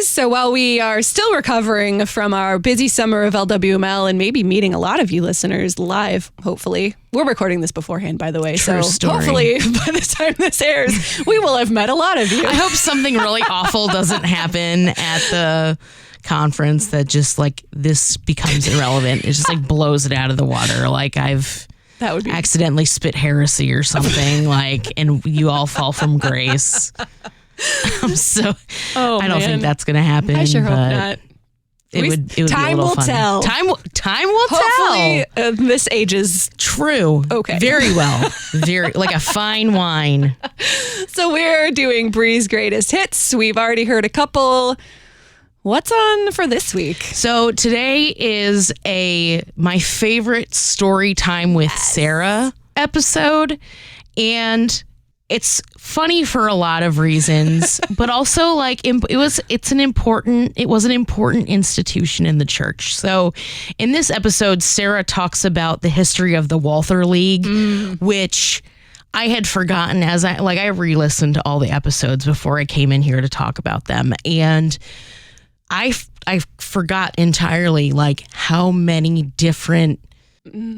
ladies. So while we are still recovering from our busy summer of LWML and maybe meeting a lot of you listeners live, hopefully. We're recording this beforehand, by the way. True so story. Hopefully by the time this airs, we will have met a lot of you. I hope something really awful doesn't happen at the conference that just like this becomes irrelevant. It just like blows it out of the water. Like that would be accidentally spit heresy or something, like, and you all fall from grace. I don't think that's going to happen. I sure hope not. It would be time a little will funny. tell. Time will Hopefully, tell. This ages true. Okay. Very well. Very like a fine wine. So we're doing Bri's greatest hits. We've already heard a couple. What's on for this week? So today is my favorite story time with Sarah episode, and it's funny for a lot of reasons, but also like it was an important institution in the church. So in this episode, Sarah talks about the history of the Walther League, which I had forgotten as I re-listened to all the episodes before I came in here to talk about them. And I forgot entirely like how many different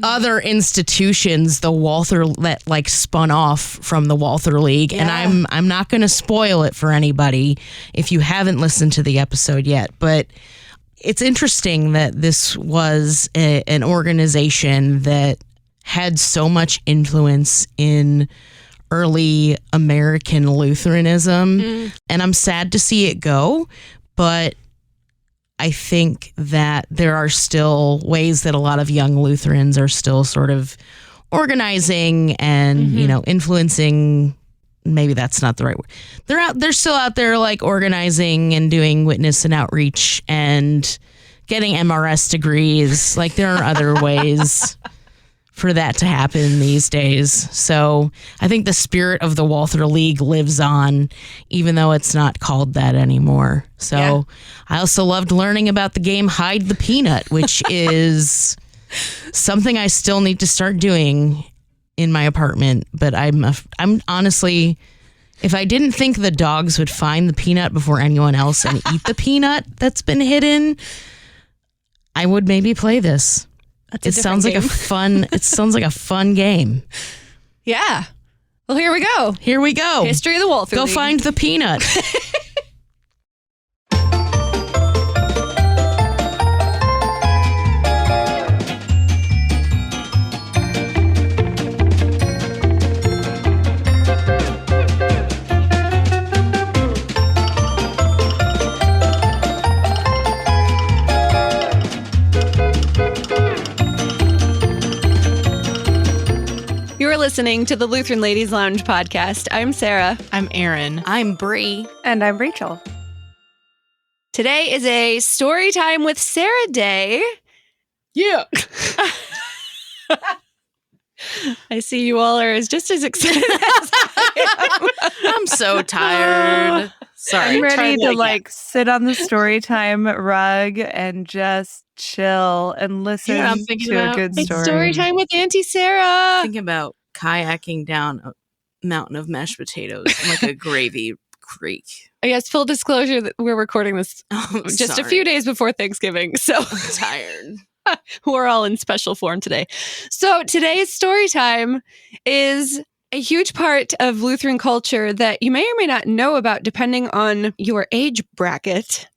other institutions the Walther like spun off from the Walther League. Yeah. And I'm not going to spoil it for anybody if you haven't listened to the episode yet, but it's interesting that this was an organization that had so much influence in early American Lutheranism. And I'm sad to see it go, but I think that there are still ways that a lot of young Lutherans are still sort of organizing and, influencing. Maybe that's not the right word. They're still out there like organizing and doing witness and outreach and getting MRS degrees. Like there are other ways for that to happen these days. So I think the spirit of the Walther League lives on, even though it's not called that anymore. So yeah. I also loved learning about the game Hide the Peanut, which is something I still need to start doing in my apartment. But I'm honestly, if I didn't think the dogs would find the peanut before anyone else and eat the peanut that's been hidden, I would maybe play this. It sounds like a fun game. Yeah. Well, here we go. History of the Walther League. Go find the peanut. You're listening to the Lutheran Ladies Lounge podcast. I'm Sarah. I'm Erin. I'm Bri. And I'm Rachel. Today is a story time with Sarah day. Yeah. I see you all are just as excited as I am. I'm so tired. Sorry. I'm ready to sit on the story time rug and just chill and listen to a good story. It's story time with Auntie Sarah. Thinking about kayaking down a mountain of mashed potatoes like a gravy creek. I guess full disclosure that we're recording this just a few days before Thanksgiving. So I'm tired. We're all in special form today. So today's story time is a huge part of Lutheran culture that you may or may not know about depending on your age bracket.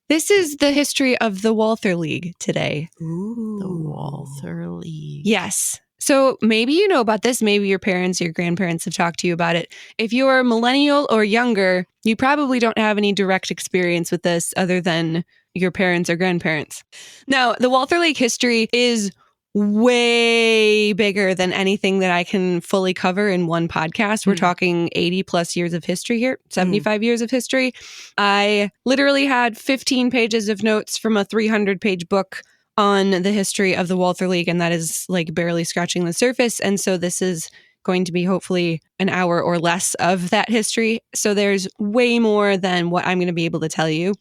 This is the history of the Walther League today. Ooh. The Walther League. Yes. So maybe you know about this. Maybe your parents, your grandparents have talked to you about it. If you're millennial or younger, you probably don't have any direct experience with this other than your parents or grandparents. Now, the Walther League history is way bigger than anything that I can fully cover in one podcast. We're talking 80 plus years of history here, 75 years of history. I literally had 15 pages of notes from a 300-page book on the history of the Walther League, and that is like barely scratching the surface. And so this is going to be hopefully an hour or less of that history. So there's way more than what I'm going to be able to tell you.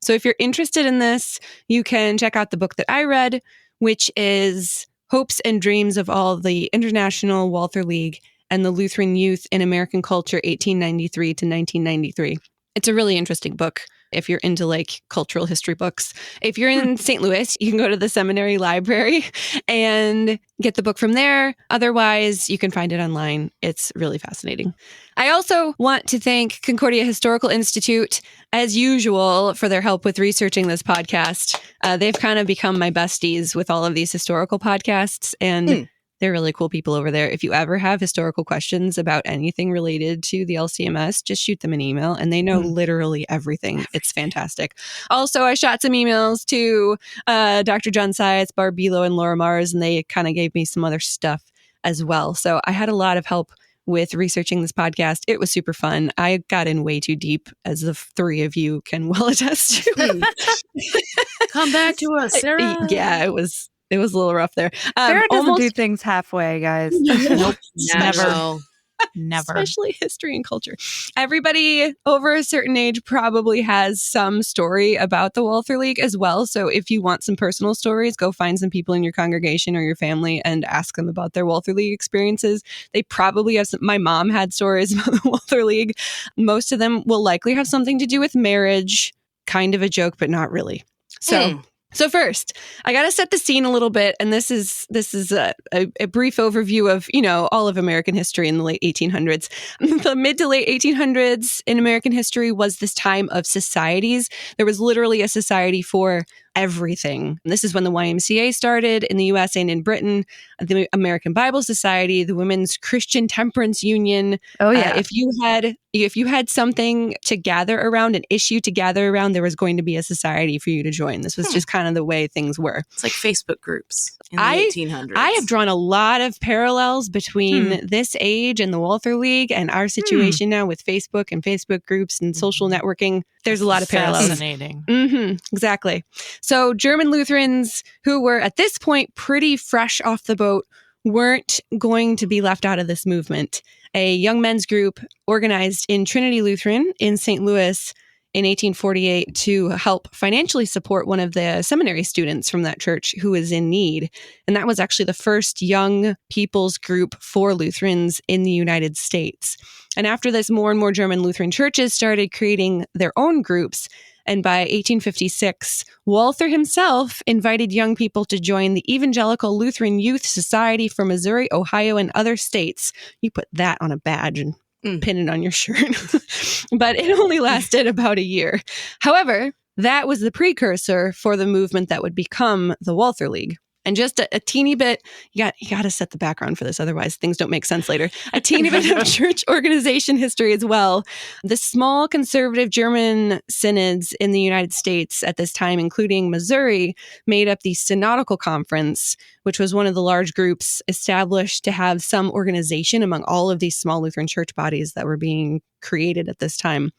So if you're interested in this, you can check out the book that I read, which is Hopes and Dreams of All the International Walther League and the Lutheran Youth in American Culture, 1893 to 1993. It's a really interesting book. if you're into like cultural history books. If you're in St. Louis, you can go to the seminary library and get the book from there. Otherwise, you can find it online. It's really fascinating. I also want to thank Concordia Historical Institute, as usual, for their help with researching this podcast. They've kind of become my besties with all of these historical podcasts, and they're really cool people over there. If you ever have historical questions about anything related to the LCMS, just shoot them an email, and they know literally everything. It's fantastic. Also, I shot some emails to Dr. John Sias, Barb Bilo, and Laura Mars, and they kind of gave me some other stuff as well. So I had a lot of help with researching this podcast. It was super fun. I got in way too deep, as the three of you can well attest to. Come back to us, Sarah. Yeah, it was a little rough there. Sarah doesn't do things halfway, guys. Nope. Never. Especially history and culture. Everybody over a certain age probably has some story about the Walther League as well. So if you want some personal stories, go find some people in your congregation or your family and ask them about their Walther League experiences. They probably have some. My mom had stories about the Walther League. Most of them will likely have something to do with marriage. Kind of a joke, but not really. So first, I got to set the scene a little bit, and this is a brief overview of, all of American history in the late 1800s. The mid to late 1800s in American history was this time of societies. There was literally a society for everything. And this is when the YMCA started in the US and in Britain, the American Bible Society, the Women's Christian Temperance Union. Oh yeah. If you had something to gather around, an issue to gather around, there was going to be a society for you to join. This was just kind of the way things were. It's like Facebook groups in the 1800s. I have drawn a lot of parallels between this age and the Walther League and our situation now with Facebook and Facebook groups and social networking. There's a lot of parallels. Fascinating. Exactly. So German Lutherans, who were at this point pretty fresh off the boat, weren't going to be left out of this movement. A young men's group organized in Trinity Lutheran in St. Louis in 1848 to help financially support one of the seminary students from that church who was in need. And that was actually the first young people's group for Lutherans in the United States. And after this, more and more German Lutheran churches started creating their own groups. And by 1856, Walther himself invited young people to join the Evangelical Lutheran Youth Society for Missouri, Ohio, and other states. You put that on a badge and pin it on your shirt. But it only lasted about a year. However, that was the precursor for the movement that would become the Walther League. And just a teeny bit, you got to set the background for this, otherwise things don't make sense later. A teeny bit of church organization history as well. The small conservative German synods in the United States at this time, including Missouri, made up the Synodical Conference, which was one of the large groups established to have some organization among all of these small Lutheran church bodies that were being created at this time.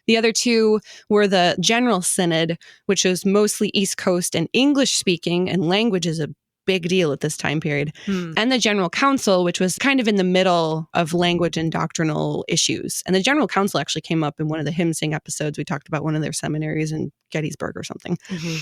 The other two were the General Synod, which was mostly East Coast and English speaking, and language is a big deal at this time period. And the General Council, which was kind of in the middle of language and doctrinal issues. And the General Council actually came up in one of the hymn sing episodes. We talked about one of their seminaries in Gettysburg or something.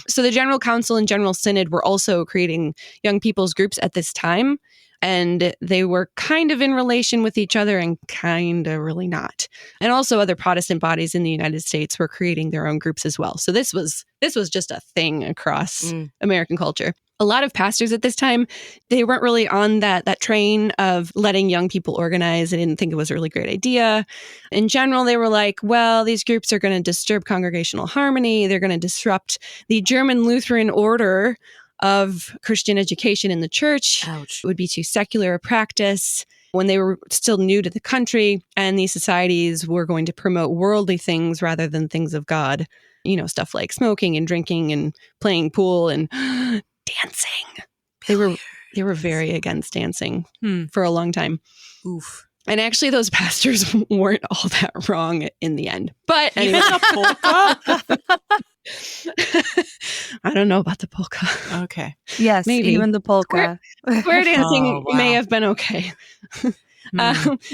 So the General Council and General Synod were also creating young people's groups at this time. And they were kind of in relation with each other and kind of really not. And also other Protestant bodies in the United States were creating their own groups as well. So this was just a thing across American culture. A lot of pastors at this time, they weren't really on that train of letting young people organize. They didn't think it was a really great idea. In general, they were like, well, these groups are going to disturb congregational harmony. They're going to disrupt the German Lutheran order of Christian education in the church. Ouch. It would be too secular a practice when they were still new to the country, and these societies were going to promote worldly things rather than things of God. Stuff like smoking and drinking and playing pool and dancing. They were very against dancing for a long time. Oof. And actually, those pastors weren't all that wrong in the end. But anyway. I don't know about the polka. Okay. Yes, maybe. Even the polka. Square dancing may have been okay.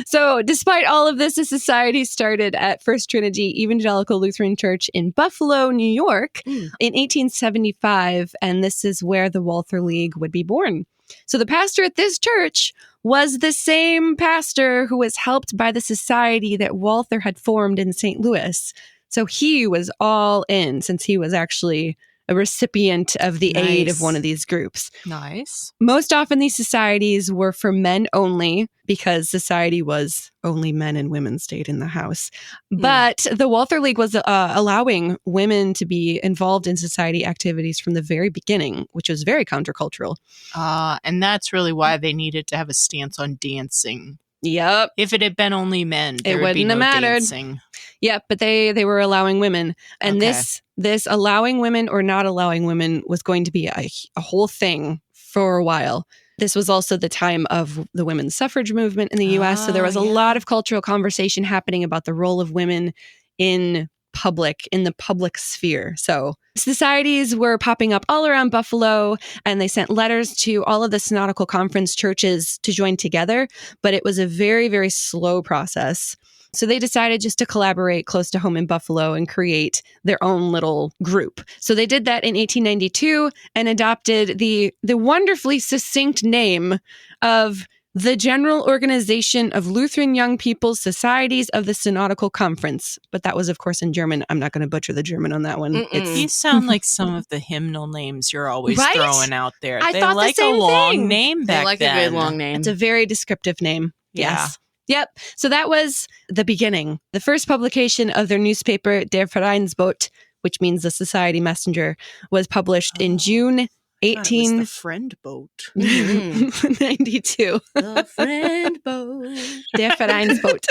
So despite all of this, the society started at First Trinity Evangelical Lutheran Church in Buffalo, New York in 1875. And this is where the Walther League would be born. So the pastor at this church was the same pastor who was helped by the society that Walther had formed in St. Louis. So he was all in, since he was actually a recipient of the aid of one of these groups. Nice. Most often these societies were for men only, because society was only men and women stayed in the house. But the Walther League was allowing women to be involved in society activities from the very beginning, which was very countercultural. And that's really why they needed to have a stance on dancing. Yep. If it had been only men, there would be wouldn't no have mattered. dancing. Yep, but they were allowing women. And Okay. this allowing women or not allowing women was going to be a whole thing for a while. This was also the time of the women's suffrage movement in the U.S., so there was a lot of cultural conversation happening about the role of women in the public sphere. So societies were popping up all around Buffalo, and they sent letters to all of the synodical conference churches to join together, but it was a very, very slow process. So they decided just to collaborate close to home in Buffalo and create their own little group. So they did that in 1892 and adopted the wonderfully succinct name of the General Organization of Lutheran Young People's Societies of the Synodical Conference. But that was, of course, in German. I'm not going to butcher the German on that one. These sound like some of the hymnal names you're always Right? throwing out there. I they thought the like same a long thing. name back They like then. a good long name. It's a very descriptive name. Yeah. Yes. Yep. So that was the beginning. The first publication of their newspaper, Der Vereinsbote, which means the Society Messenger, was published in June It was the friend boat. 1892. The friend boat. Der Vereinsbote.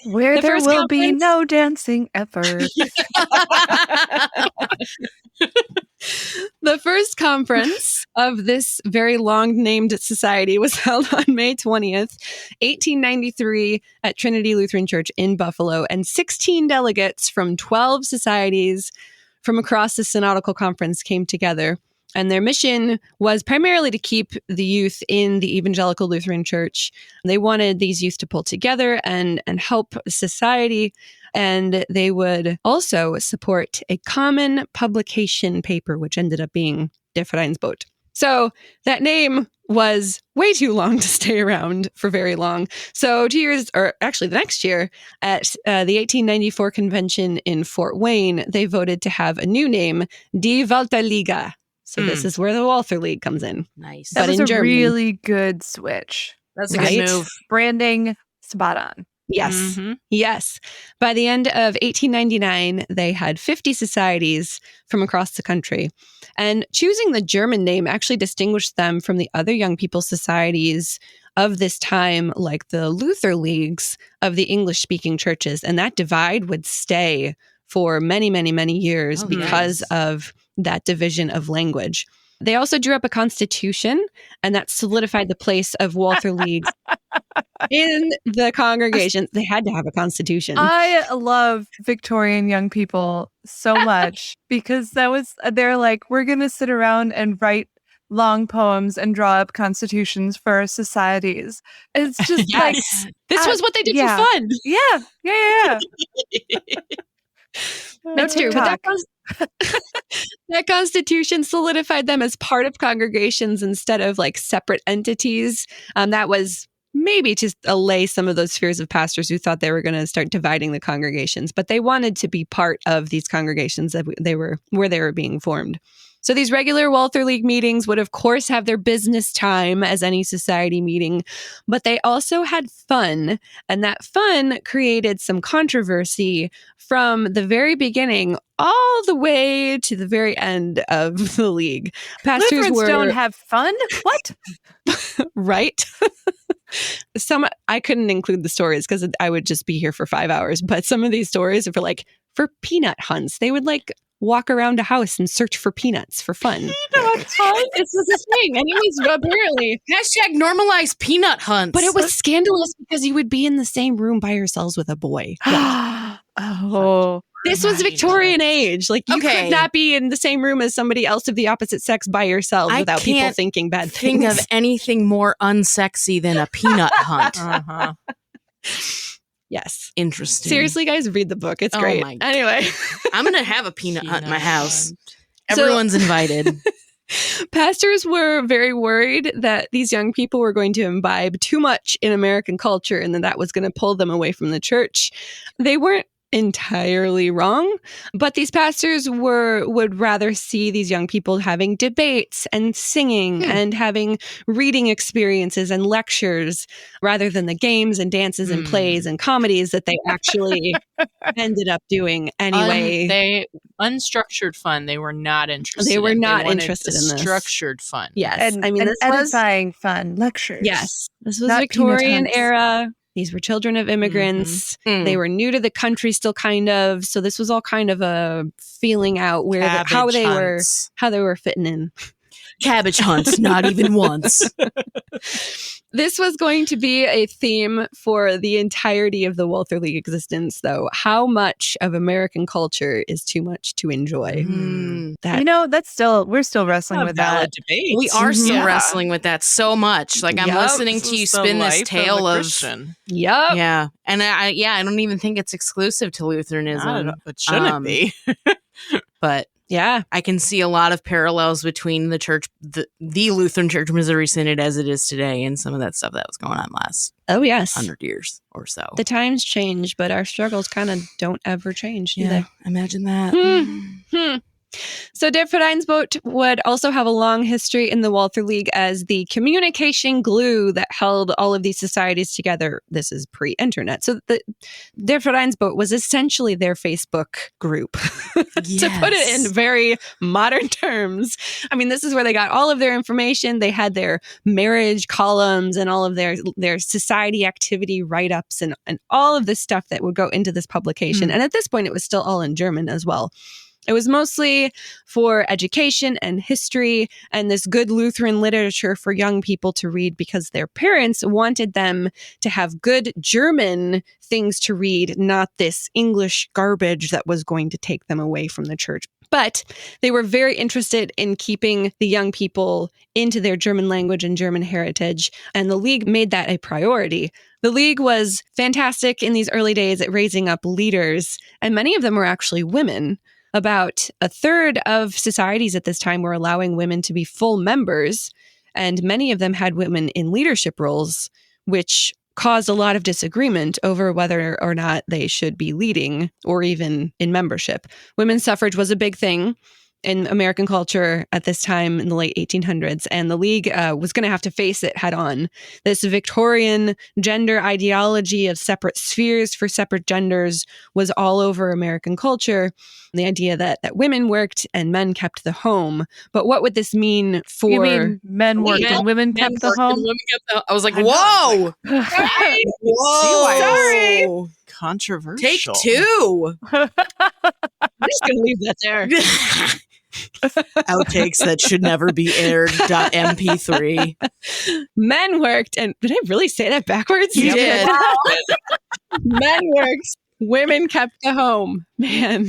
Where The there first will be conference- no dancing ever. The first conference of this very long-named society was held on May 20th, 1893 at Trinity Lutheran Church in Buffalo, and 16 delegates from 12 societies from across the Synodical Conference came together. And their mission was primarily to keep the youth in the Evangelical Lutheran Church. They wanted these youth to pull together and help society. And they would also support a common publication paper, which ended up being Der Vereinsbote. So that name was way too long to stay around for very long. So 2 years, or actually the next year, at the 1894 convention in Fort Wayne, they voted to have a new name, Die Walther League. So this is where the Walther League comes in. Nice. That But was in a German. really good switch. That's a Right? good move. Branding, spot on. Yes. Mhm. Yes. By the end of 1899, they had 50 societies from across the country. And choosing the German name actually distinguished them from the other young people's societies of this time, like the Luther Leagues of the English-speaking churches. And that divide would stay for many, many, many years because of that division of language. They also drew up a constitution, and that solidified the place of Walther League in the congregation. They had to have a constitution. I love Victorian young people so much because they're like, we're going to sit around and write long poems and draw up constitutions for our societies. It's just like, This was what they did yeah. for fun. yeah. That's true. But TikTok. that constitution solidified them as part of congregations instead of like separate entities. That was maybe to allay some of those fears of pastors who thought they were going to start dividing the congregations, but they wanted to be part of these congregations that where they were being formed. So these regular Walther League meetings would, of course, have their business time as any society meeting, but they also had fun, and that fun created some controversy from the very beginning all the way to the very end of the league. Pastors Lutherans don't have fun? What? right? I couldn't include the stories because I would just be here for 5 hours, but some of these stories are for peanut hunts. They would walk around a house and search for peanuts for fun. Peanut hunt? This was a thing, and it was apparently Hashtag normalize peanut hunts. but it was scandalous because you would be in the same room by yourselves with a boy. Oh. This was Victorian age. You Okay. could not be in the same room as somebody else of the opposite sex by yourself I without people can't thinking bad think things. of anything more unsexy than a peanut hunt. Uh-huh. Yes. Interesting. Seriously, guys, read the book. It's Oh great. my God. Anyway, I'm going to have a peanut hunt in my house. So- Everyone's invited. pastors were very worried that these young people were going to imbibe too much in American culture and that was going to pull them away from the church. They weren't entirely wrong, but these pastors would rather see these young people having debates and singing and having reading experiences and lectures rather than the games and dances and plays and comedies that they actually ended up doing anyway. Unstructured fun. They were not interested. They were not wanted interested in this. Structured fun. Yes, And, I mean, and this was edifying fun lectures. yes, this was Not Victorian peanuts. era. These were children of immigrants. They were new to the country still, kind of. So this was all kind of a feeling out where how they were fitting in. Cabbage hunts, not even once. This was going to be a theme for the entirety of the Walther League existence, though. How much of American culture is too much to enjoy? We're still wrestling with that. Debate. We are still wrestling with that so much. Like, I'm Yep. listening to you spin this tale of Yep. yeah, and I don't even think it's exclusive to Lutheranism. But shouldn't it be? But yeah, I can see a lot of parallels between the church, the Lutheran Church Missouri Synod as it is today, and some of that stuff that was going on last oh yes, 100 years or so. the times change, but our struggles kind of don't ever change, do they? Imagine that. So Der Vereinsbote would also have a long history in the Walther League as the communication glue that held all of these societies together. This is pre-internet. So the Der Vereinsbote was essentially their Facebook group, to put it in very modern terms. I mean, this is where they got all of their information. They had their marriage columns and all of their society activity write-ups and all of this stuff that would go into this publication. And at this point, it was still all in German as well. It was mostly for education and history and this good Lutheran literature for young people to read because their parents wanted them to have good German things to read, not this English garbage that was going to take them away from the church. But they were very interested in keeping the young people into their German language and German heritage, and the League made that a priority. The League was fantastic in these early days at raising up leaders, and many of them were actually women. About a third of societies at this time were allowing women to be full members, and many of them had women in leadership roles, which caused a lot of disagreement over whether or not they should be leading or even in membership. Women's suffrage was a big thing in American culture at this time in the late 1800s, and the League was going to have to face it head on. This Victorian gender ideology of separate spheres for separate genders was all over American culture. The idea that women worked and men kept the home. But what would this mean for... You mean men worked and women kept the home? I was like, whoa! Whoa! Sorry! Controversial. Take two! I'm just going to leave that there. Outtakes that should never be aired. .mp3. Men worked, and did I really say that backwards? You did. Men worked, women kept the home. Man.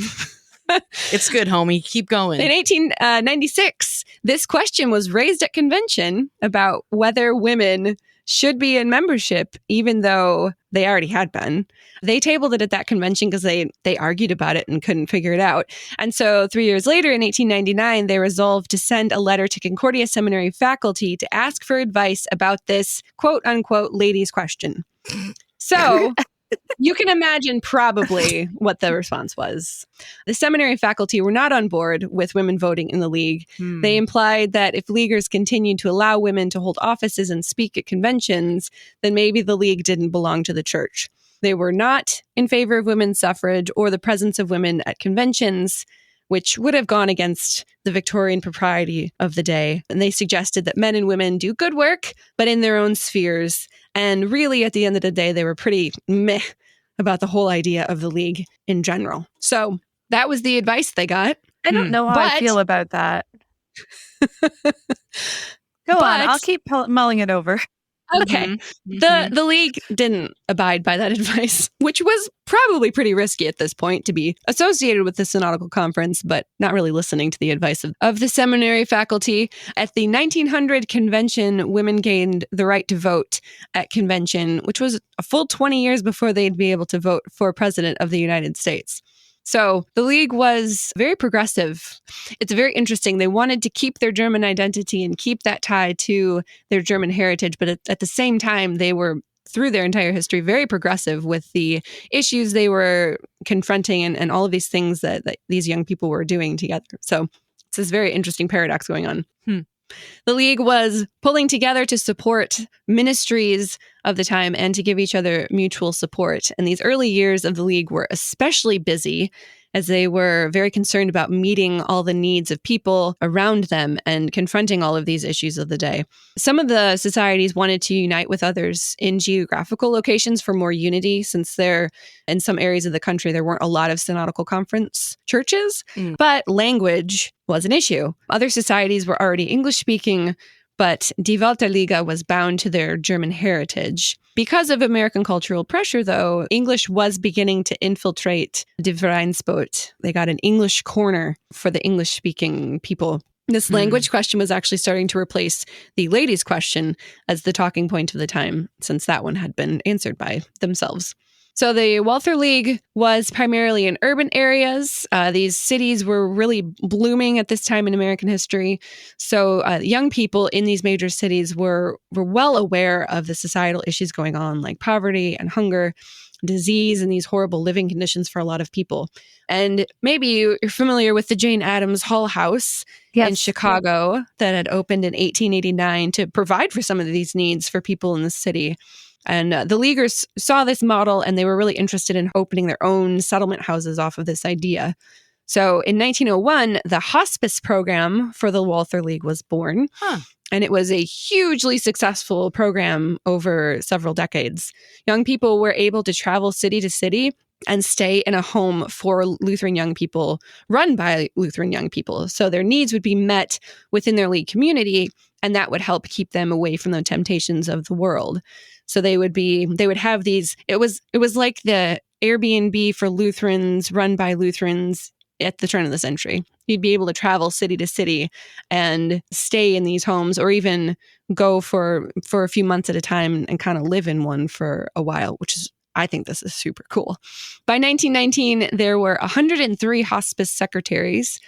It's good, homie. Keep going. In 1896, this question was raised at convention about whether women should be in membership, even though they already had been. They tabled it at that convention because they argued about it and couldn't figure it out. And so 3 years later, in 1899, they resolved to send a letter to Concordia Seminary faculty to ask for advice about this quote-unquote ladies' question. So... you can imagine probably what the response was. The seminary faculty were not on board with women voting in the League. They implied that if Leaguers continued to allow women to hold offices and speak at conventions, then maybe the League didn't belong to the church. They were not in favor of women's suffrage or the presence of women at conventions, which would have gone against the Victorian propriety of the day. And they suggested that men and women do good work, but in their own spheres. And really, at the end of the day, they were pretty meh about the whole idea of the League in general. So that was the advice they got. I don't know how I feel about that. Go on, I'll keep mulling it over. Okay. The League didn't abide by that advice, which was probably pretty risky at this point to be associated with the Synodical Conference, but not really listening to the advice of the seminary faculty. At the 1900 convention, women gained the right to vote at convention, which was a full 20 years before they'd be able to vote for president of the United States. So the League was very progressive. It's very interesting. They wanted to keep their German identity and keep that tie to their German heritage, but at the same time, they were through their entire history, very progressive with the issues they were confronting and all of these things that these young people were doing together. So it's this very interesting paradox going on. The League was pulling together to support ministries of the time and to give each other mutual support. And these early years of the League were especially busy as they were very concerned about meeting all the needs of people around them and confronting all of these issues of the day. Some of the societies wanted to unite with others in geographical locations for more unity, since in some areas of the country, there weren't a lot of synodical conference churches, but language was an issue. Other societies were already English-speaking, but Die Walther League was bound to their German heritage. Because of American cultural pressure, though, English was beginning to infiltrate the Vereinsboot. They got an English corner for the English-speaking people. This language question was actually starting to replace the ladies' question as the talking point of the time, since that one had been answered by themselves. So the Walther League was primarily in urban areas. These cities were really blooming at this time in American history. So young people in these major cities were well aware of the societal issues going on, like poverty and hunger, disease, and these horrible living conditions for a lot of people. And maybe you're familiar with the Jane Addams Hull House in Chicago that had opened in 1889 to provide for some of these needs for people in the city. And the Leaguers saw this model, and they were really interested in opening their own settlement houses off of this idea. So in 1901, the hospice program for the Walther League was born. And it was a hugely successful program over several decades. Young people were able to travel city to city and stay in a home for Lutheran young people, run by Lutheran young people. So their needs would be met within their League community, and that would help keep them away from the temptations of the world. So they would have these, it was like the Airbnb for Lutherans run by Lutherans at the turn of the century. You'd be able to travel city to city and stay in these homes, or even go for a few months at a time and kind of live in one for a while, I think this is super cool. By 1919, there were 103 hospice secretaries,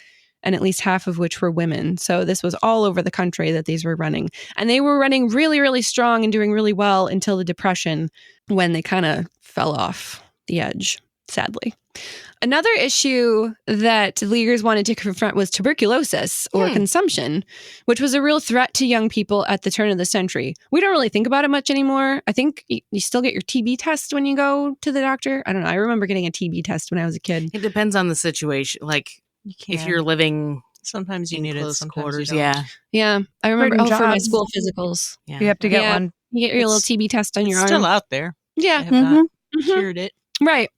and at least half of which were women. So this was all over the country that these were running. And they were running really, really strong and doing really well until the Depression, when they kind of fell off the edge, sadly. Another issue that Leaguers wanted to confront was tuberculosis, or consumption, which was a real threat to young people at the turn of the century. We don't really think about it much anymore. I think you still get your TB test when you go to the doctor. I don't know. I remember getting a TB test when I was a kid. It depends on the situation. Like, if you're living sometimes you need close it, quarters, yeah. Yeah. I remember for my jobs. school physicals. Yeah. You have to get one. You get your little TB test on your arm. Still out there. Yeah. They have not cured it. Right.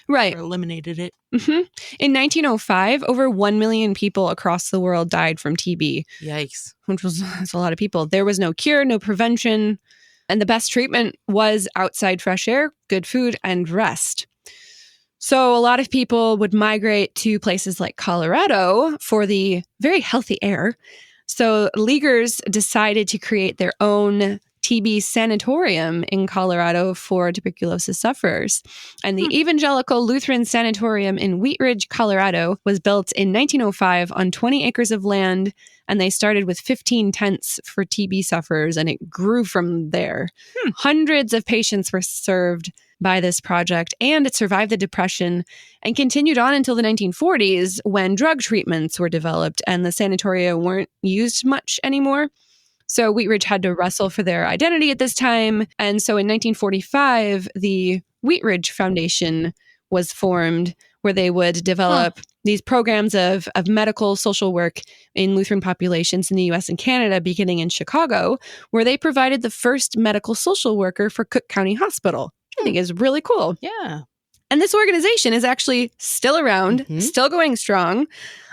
Or eliminated it. In 1905, over 1 million people across the world died from TB. Yikes. That's a lot of people. There was no cure, no prevention, and the best treatment was outside fresh air, good food, and rest. So a lot of people would migrate to places like Colorado for the very healthy air. So Leaguers decided to create their own TB sanatorium in Colorado for tuberculosis sufferers. And the Evangelical Lutheran Sanatorium in Wheat Ridge, Colorado was built in 1905 on 20 acres of land, and they started with 15 tents for TB sufferers, and it grew from there. Hundreds of patients were served by this project, and it survived the Depression and continued on until the 1940s, when drug treatments were developed and the sanatoria weren't used much anymore. So Wheat Ridge had to wrestle for their identity at this time. And so in 1945, the Wheat Ridge Foundation was formed, where they would develop these programs of medical social work in Lutheran populations in the US and Canada, beginning in Chicago, where they provided the first medical social worker for Cook County Hospital. I think is really cool. Yeah. And this organization is actually still around, still going strong.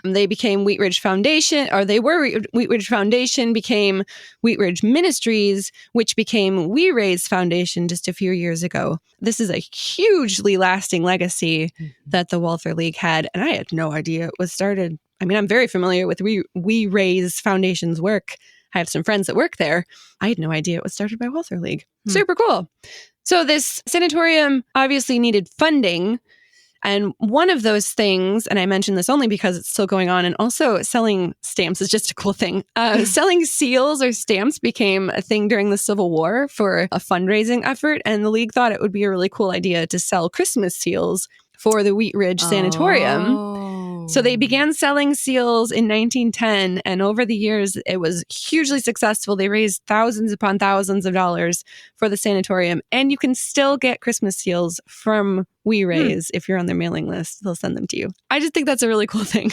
They became Wheat Ridge Foundation, or they were Wheat Ridge Foundation, became Wheat Ridge Ministries, which became We Raise Foundation just a few years ago. This is a hugely lasting legacy that the Walther League had, and I had no idea it was started. I mean, I'm very familiar with We Raise Foundation's work. I have some friends that work there. I had no idea it was started by Walther League. Super cool. So this sanatorium obviously needed funding, And one of those things, and I mention this only because it's still going on, and also selling stamps is just a cool thing. Selling seals or stamps became a thing during the Civil War for a fundraising effort. And the League thought it would be a really cool idea to sell Christmas seals for the Wheat Ridge Sanatorium. So they began selling seals in 1910, and over the years, it was hugely successful. They raised thousands upon thousands of dollars for the sanatorium, and you can still get Christmas seals from We Raise. If you're on their mailing list, they'll send them to you. I just think that's a really cool thing.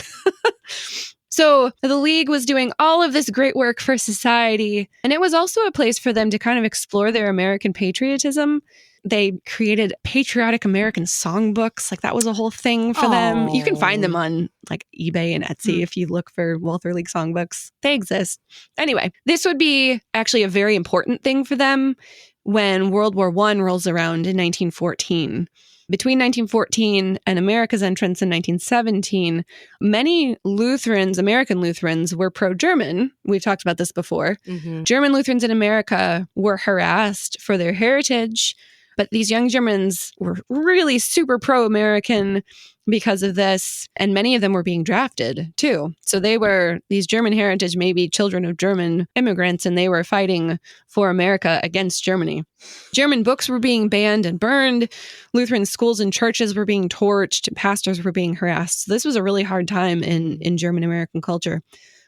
So the League was doing all of this great work for society, and it was also a place for them to kind of explore their American patriotism. They created patriotic American songbooks. Like that was a whole thing for them. You can find them on like eBay and Etsy if you look for Walther League songbooks. They exist. Anyway, this would be actually a very important thing for them when World War I rolls around in 1914. Between 1914 and America's entrance in 1917, many Lutherans, American Lutherans, were pro-German. We've talked about this before. German Lutherans in America were harassed for their heritage, but these young Germans were really super pro-American because of this, and many of them were being drafted too. So they were these German heritage, maybe children of German immigrants, and they were fighting for America against Germany. German books were being banned and burned. Lutheran schools and churches were being torched. Pastors were being harassed. So this was a really hard time in German American culture.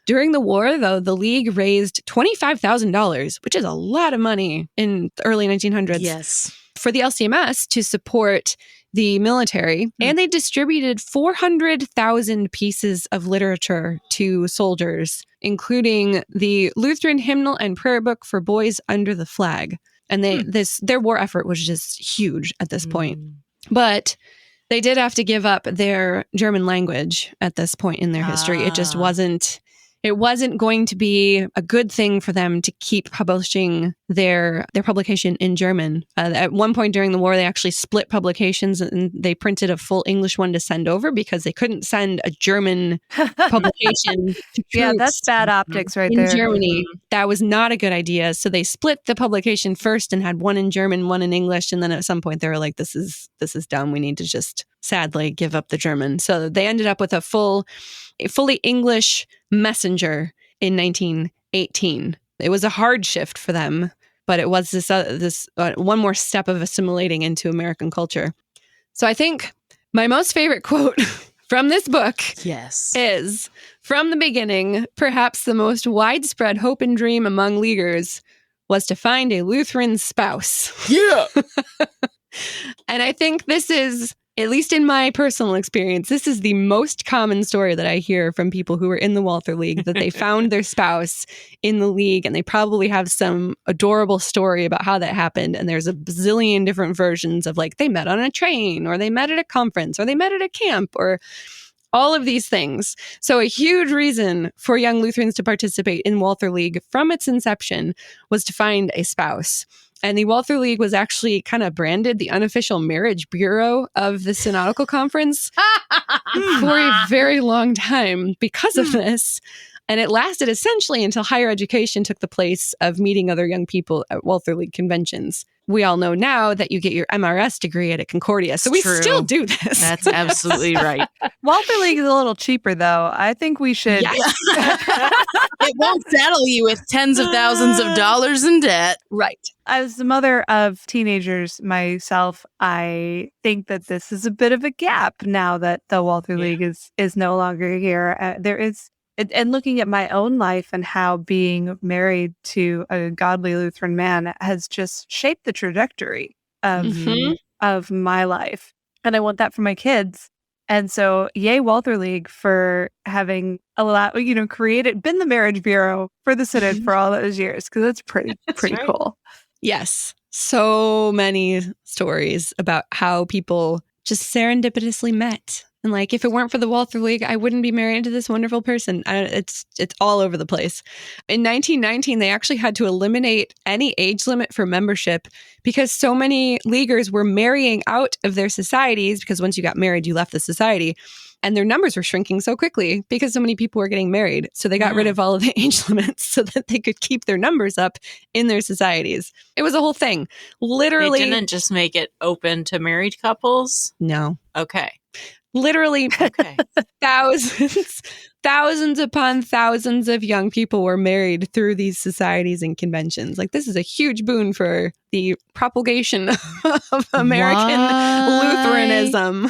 During the war, though, the League raised $25,000, which is a lot of money in the early 1900s. Yes. For the LCMS to support the military, and they distributed 400,000 pieces of literature to soldiers, including the Lutheran hymnal and prayer book for boys under the flag. And their war effort was just huge at this point. But they did have to give up their German language at this point in their history. It just wasn't going to be a good thing for them to keep publishing their publication in German. At one point during the war, they actually split publications and they printed a full English one to send over because they couldn't send a German publication to Yeah, that's bad optics right there. in Germany. That was not a good idea. So they split the publication first and had one in German, one in English. And then at some point they were like, this is dumb. We need to just sadly give up the German. So they ended up with a fully English messenger in 1918. It was a hard shift for them, but it was this one more step of assimilating into American culture. So I think my most favorite quote from this book is, from the beginning, perhaps the most widespread hope and dream among Leaguers was to find a Lutheran spouse. Yeah. And I think this is, at least in my personal experience, this is the most common story that I hear from people who are in the Walther League, that they found their spouse in the League, and they probably have some adorable story about how that happened. And there's a bazillion different versions of like, they met on a train, or they met at a conference, or they met at a camp, or all of these things. So a huge reason for young Lutherans to participate in Walther League from its inception was to find a spouse. And the Walther League was actually kind of branded the unofficial marriage bureau of the Synodical Conference for a very long time because of this. And it lasted essentially until higher education took the place of meeting other young people at Walther League conventions. We all know now that you get your MRS degree at Concordia. So we still do this. That's absolutely right. Walther League is a little cheaper, though. I think we should. Yes. It won't saddle you with tens of thousands of dollars in debt. Right. As the mother of teenagers myself, I think that this is a bit of a gap now that the Walther League is no longer here. There is, and looking at my own life and how being married to a godly Lutheran man has just shaped the trajectory of my life. And I want that for my kids. And so, yay, Walther League for having been the marriage bureau for the Synod for all those years, because that's pretty cool. Yes. So many stories about how people just serendipitously met. And like, if it weren't for the Walther League, I wouldn't be married to this wonderful person. It's all over the place. In 1919, they actually had to eliminate any age limit for membership because so many Leaguers were marrying out of their societies, because once you got married, you left the society. And their numbers were shrinking so quickly because so many people were getting married. So they got rid of all of the age limits so that they could keep their numbers up in their societies. It was a whole thing. Literally. They didn't just make it open to married couples? No. Okay. Literally Okay. thousands upon thousands of young people were married through these societies and conventions. Like, this is a huge boon for the propagation of American Lutheranism.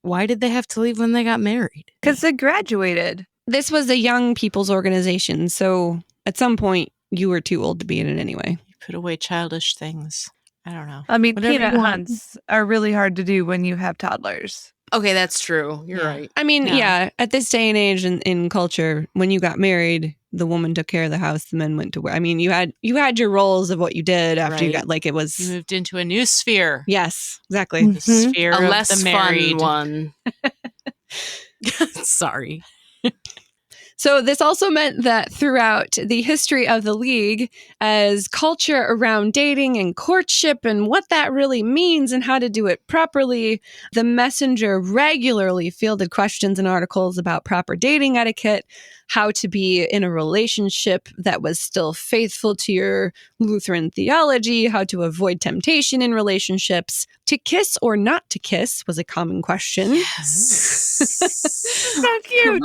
Why did they have to leave when they got married? Because they graduated. This was a young people's organization. So at some point, you were too old to be in it anyway. You put away childish things. I don't know. I mean, Whatever peanut you want. hunts are really hard to do when you have toddlers. Okay, that's true. You're Yeah. right. I mean, Yeah. yeah, at this day and age in culture, when you got married, the woman took care of the house, the men went to work. I mean, you had your roles of what you did after you Right. got, like, it was. You moved into a new sphere. Yes, exactly. The sphere A of less the married. fun one. Sorry. So this also meant that throughout the history of the League, as culture around dating and courtship and what that really means and how to do it properly, the Messenger regularly fielded questions and articles about proper dating etiquette, how to be in a relationship that was still faithful to your Lutheran theology, how to avoid temptation in relationships. To kiss or not to kiss was a common question. So cute.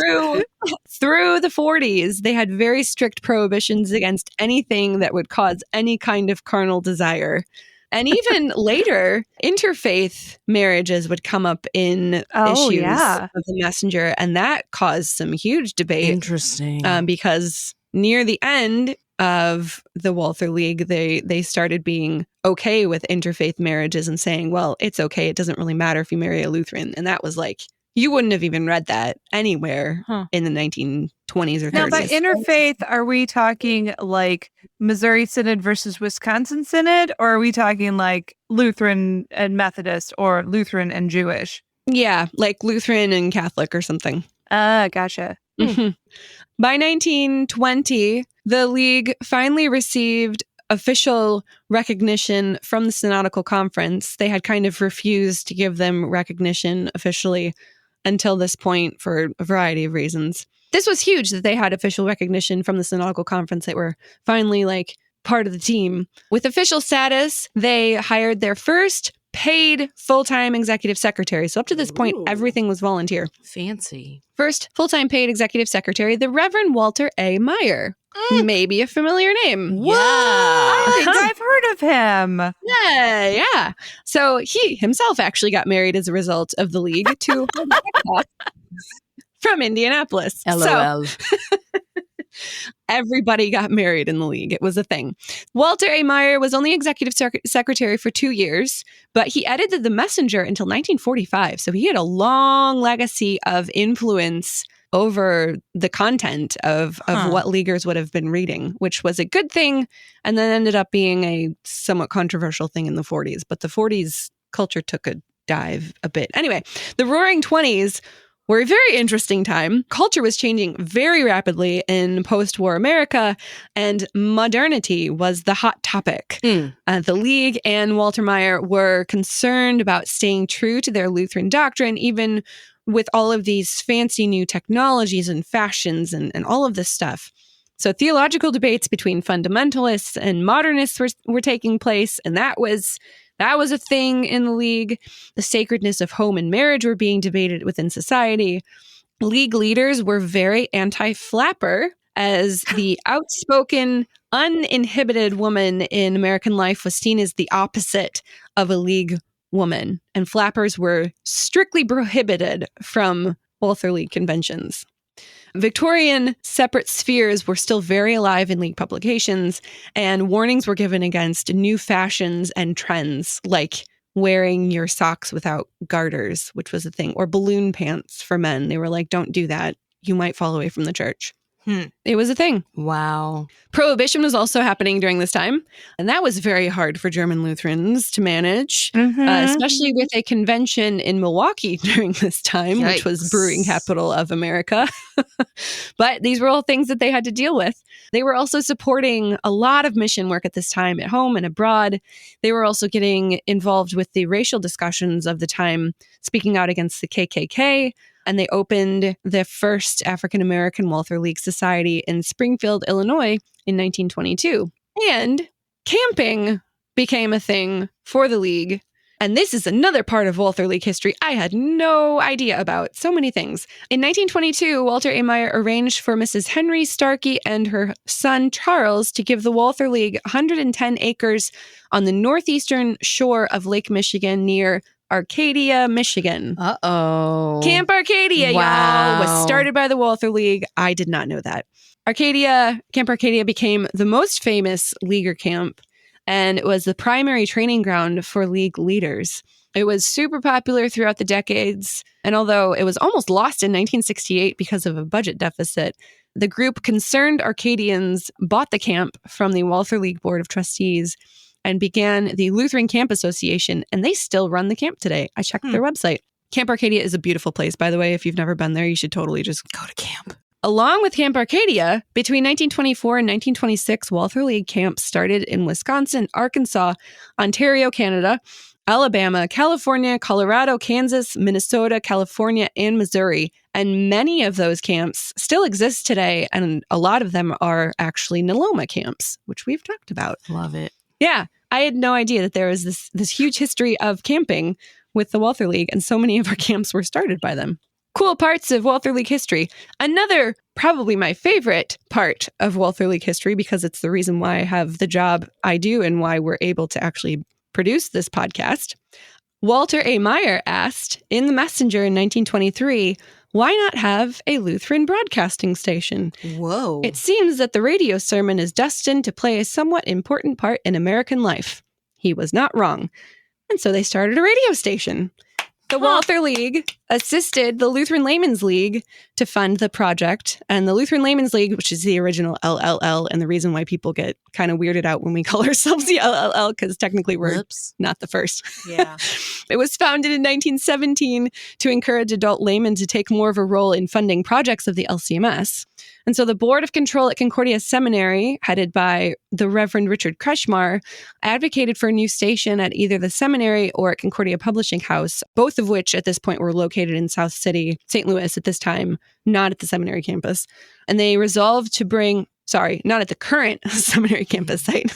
Through the 40s, they had very strict prohibitions against anything that would cause any kind of carnal desire. And even later, interfaith marriages would come up in issues of the Messenger, and that caused some huge debate. Interesting. Because near the end of the Walther League, they started being okay with interfaith marriages and saying, well, it's okay. It doesn't really matter if you marry a Lutheran. And that was like, you wouldn't have even read that anywhere in the 1920s or 30s. Now, by interfaith, are we talking like Missouri Synod versus Wisconsin Synod, or are we talking like Lutheran and Methodist or Lutheran and Jewish? Yeah, like Lutheran and Catholic or something. Gotcha. Mhm. By 1920, the League finally received official recognition from the Synodical Conference. They had kind of refused to give them recognition officially until this point for a variety of reasons. This was huge that they had official recognition from the Synodical Conference. They were finally like part of the team. With official status, they hired their first paid full-time executive secretary. So up to this point, Ooh. everything was volunteer. Fancy. First full-time paid executive secretary, the Reverend Walther A. Maier. Maybe a familiar name. I think I've heard of him. Yeah. So he himself actually got married as a result of the League to from Indianapolis. LOL. So everybody got married in the League. It was a thing. Walther A. Maier was only executive secretary for 2 years, but he edited the Messenger until 1945. So he had a long legacy of influence over the content of what Leaguers would have been reading, which was a good thing, and then ended up being a somewhat controversial thing in the 40s. But the 40s culture took a dive a bit. Anyway, the Roaring 20s were a very interesting time. Culture was changing very rapidly in post-war America, and modernity was the hot topic. The League and Walther Maier were concerned about staying true to their Lutheran doctrine, even with all of these fancy new technologies and fashions and all of this stuff. So theological debates between fundamentalists and modernists were taking place, and that was a thing in the League. The sacredness of home and marriage were being debated within society. League leaders were very anti-flapper, as the outspoken, uninhibited woman in American life was seen as the opposite of a League woman, and flappers were strictly prohibited from Walther League conventions. Victorian separate spheres were still very alive in League publications, and warnings were given against new fashions and trends, like wearing your socks without garters, which was a thing, or balloon pants for men. They were like, don't do that. You might fall away from the church. It was a thing. Wow. Prohibition was also happening during this time, and that was very hard for German Lutherans to manage, especially with a convention in Milwaukee during this time, which was brewing capital of America. But these were all things that they had to deal with. They were also supporting a lot of mission work at this time at home and abroad. They were also getting involved with the racial discussions of the time, speaking out against the KKK. and they opened the first African American Walther League Society in Springfield, Illinois in 1922. And camping became a thing for the League. And this is another part of Walther League history I had no idea about. So many things. In 1922, Walter A. Maier arranged for Mrs. Henry Starkey and her son Charles to give the Walther League 110 acres on the northeastern shore of Lake Michigan near Arcadia, Michigan. Uh-oh. Camp Arcadia, Wow. y'all, was started by the Walther League. I did not know that. Camp Arcadia became the most famous Leaguer camp, and it was the primary training ground for League leaders. It was super popular throughout the decades, and although it was almost lost in 1968 because of a budget deficit, the group Concerned Arcadians bought the camp from the Walther League Board of Trustees and began the Lutheran Camp Association, and they still run the camp today. I checked their website. Camp Arcadia is a beautiful place, by the way. If you've never been there, you should totally just go to camp. Along with Camp Arcadia, between 1924 and 1926, Walther League camps started in Wisconsin, Arkansas, Ontario, Canada, Alabama, California, Colorado, Kansas, Minnesota, California, and Missouri. And many of those camps still exist today, and a lot of them are actually Naloma camps, which we've talked about. Love it. Yeah, I had no idea that there was this huge history of camping with the Walther League, and so many of our camps were started by them. Cool parts of Walther League history. Another, probably my favorite part of Walther League history, because it's the reason why I have the job I do and why we're able to actually produce this podcast. Walter A. Maier asked in the Messenger in 1923, why not have a Lutheran broadcasting station? Whoa. It seems that the radio sermon is destined to play a somewhat important part in American life. He was not wrong. And so they started a radio station. The Walther League assisted the Lutheran Laymen's League to fund the project. And the Lutheran Laymen's League, which is the original LLL, and the reason why people get kind of weirded out when we call ourselves the LLL, because technically we're not the first. Yeah. It was founded in 1917 to encourage adult laymen to take more of a role in funding projects of the LCMS. And so the Board of Control at Concordia Seminary, headed by the Reverend Richard Kretschmar, advocated for a new station at either the seminary or at Concordia Publishing House, both of which at this point were located in South City, St. Louis at this time, not at the seminary campus. And they resolved to bring... not at the current seminary campus site.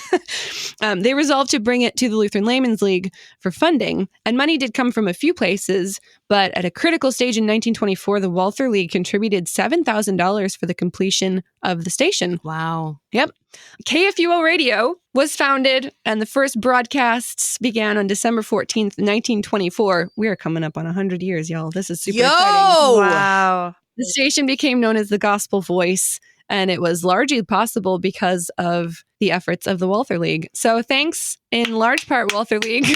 They resolved to bring it to the Lutheran Laymen's League for funding, and money did come from a few places, but at a critical stage in 1924, the Walther League contributed $7,000 for the completion of the station. Wow. Yep. KFUO Radio was founded, and the first broadcasts began on December 14th, 1924. We are coming up on 100 years, y'all. This is super exciting. Wow. The station became known as the Gospel Voice, and it was largely possible because of the efforts of the Walther League. So thanks in large part, Walther League.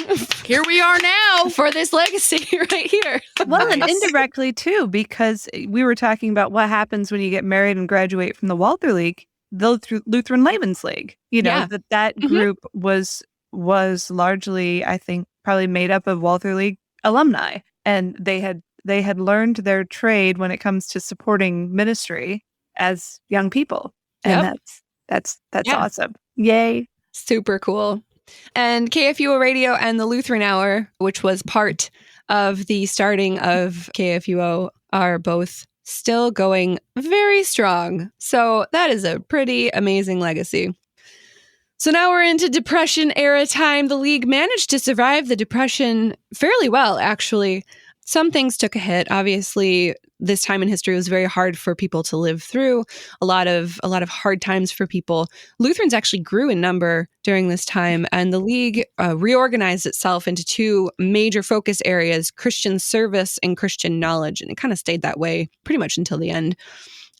Here we are now. For this legacy right here. Well, and indirectly too, because we were talking about what happens when you get married and graduate from the Walther League, the Lutheran Laymen's League. You know, that group was largely, I think, probably made up of Walther League alumni. And they had learned their trade when it comes to supporting ministry as young people. And that's awesome. Yay. Super cool. And KFUO Radio and the Lutheran Hour, which was part of the starting of KFUO, are both still going very strong. So that is a pretty amazing legacy. So now we're into Depression era time. The League managed to survive the Depression fairly well, actually. Some things took a hit. Obviously, this time in history was very hard for people to live through. A lot of hard times for people. Lutherans actually grew in number during this time, and the League reorganized itself into two major focus areas: Christian service and Christian knowledge, and it kind of stayed that way pretty much until the end.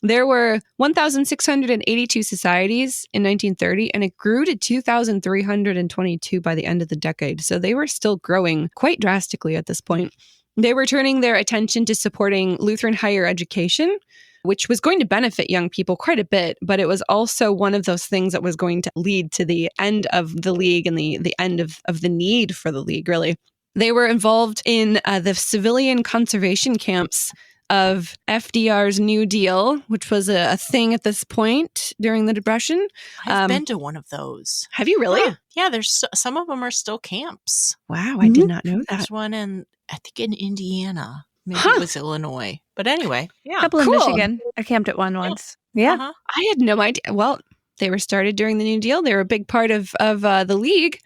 There were 1,682 societies in 1930, and it grew to 2,322 by the end of the decade. So they were still growing quite drastically at this point. They were turning their attention to supporting Lutheran higher education, which was going to benefit young people quite a bit, but it was also one of those things that was going to lead to the end of the League and the end of the need for the League, really. They were involved in the civilian conservation camps of FDR's New Deal, which was a thing at this point during the Depression. I've been to one of those. Have you really? Yeah, there's some of them are still camps. Wow, I did not know that. There's one I think in Indiana. Maybe it was Illinois. But anyway, A yeah. couple in Cool. Michigan. I camped at one once. Yeah. Uh-huh. I had no idea. Well, they were started during the New Deal. They were a big part of the League.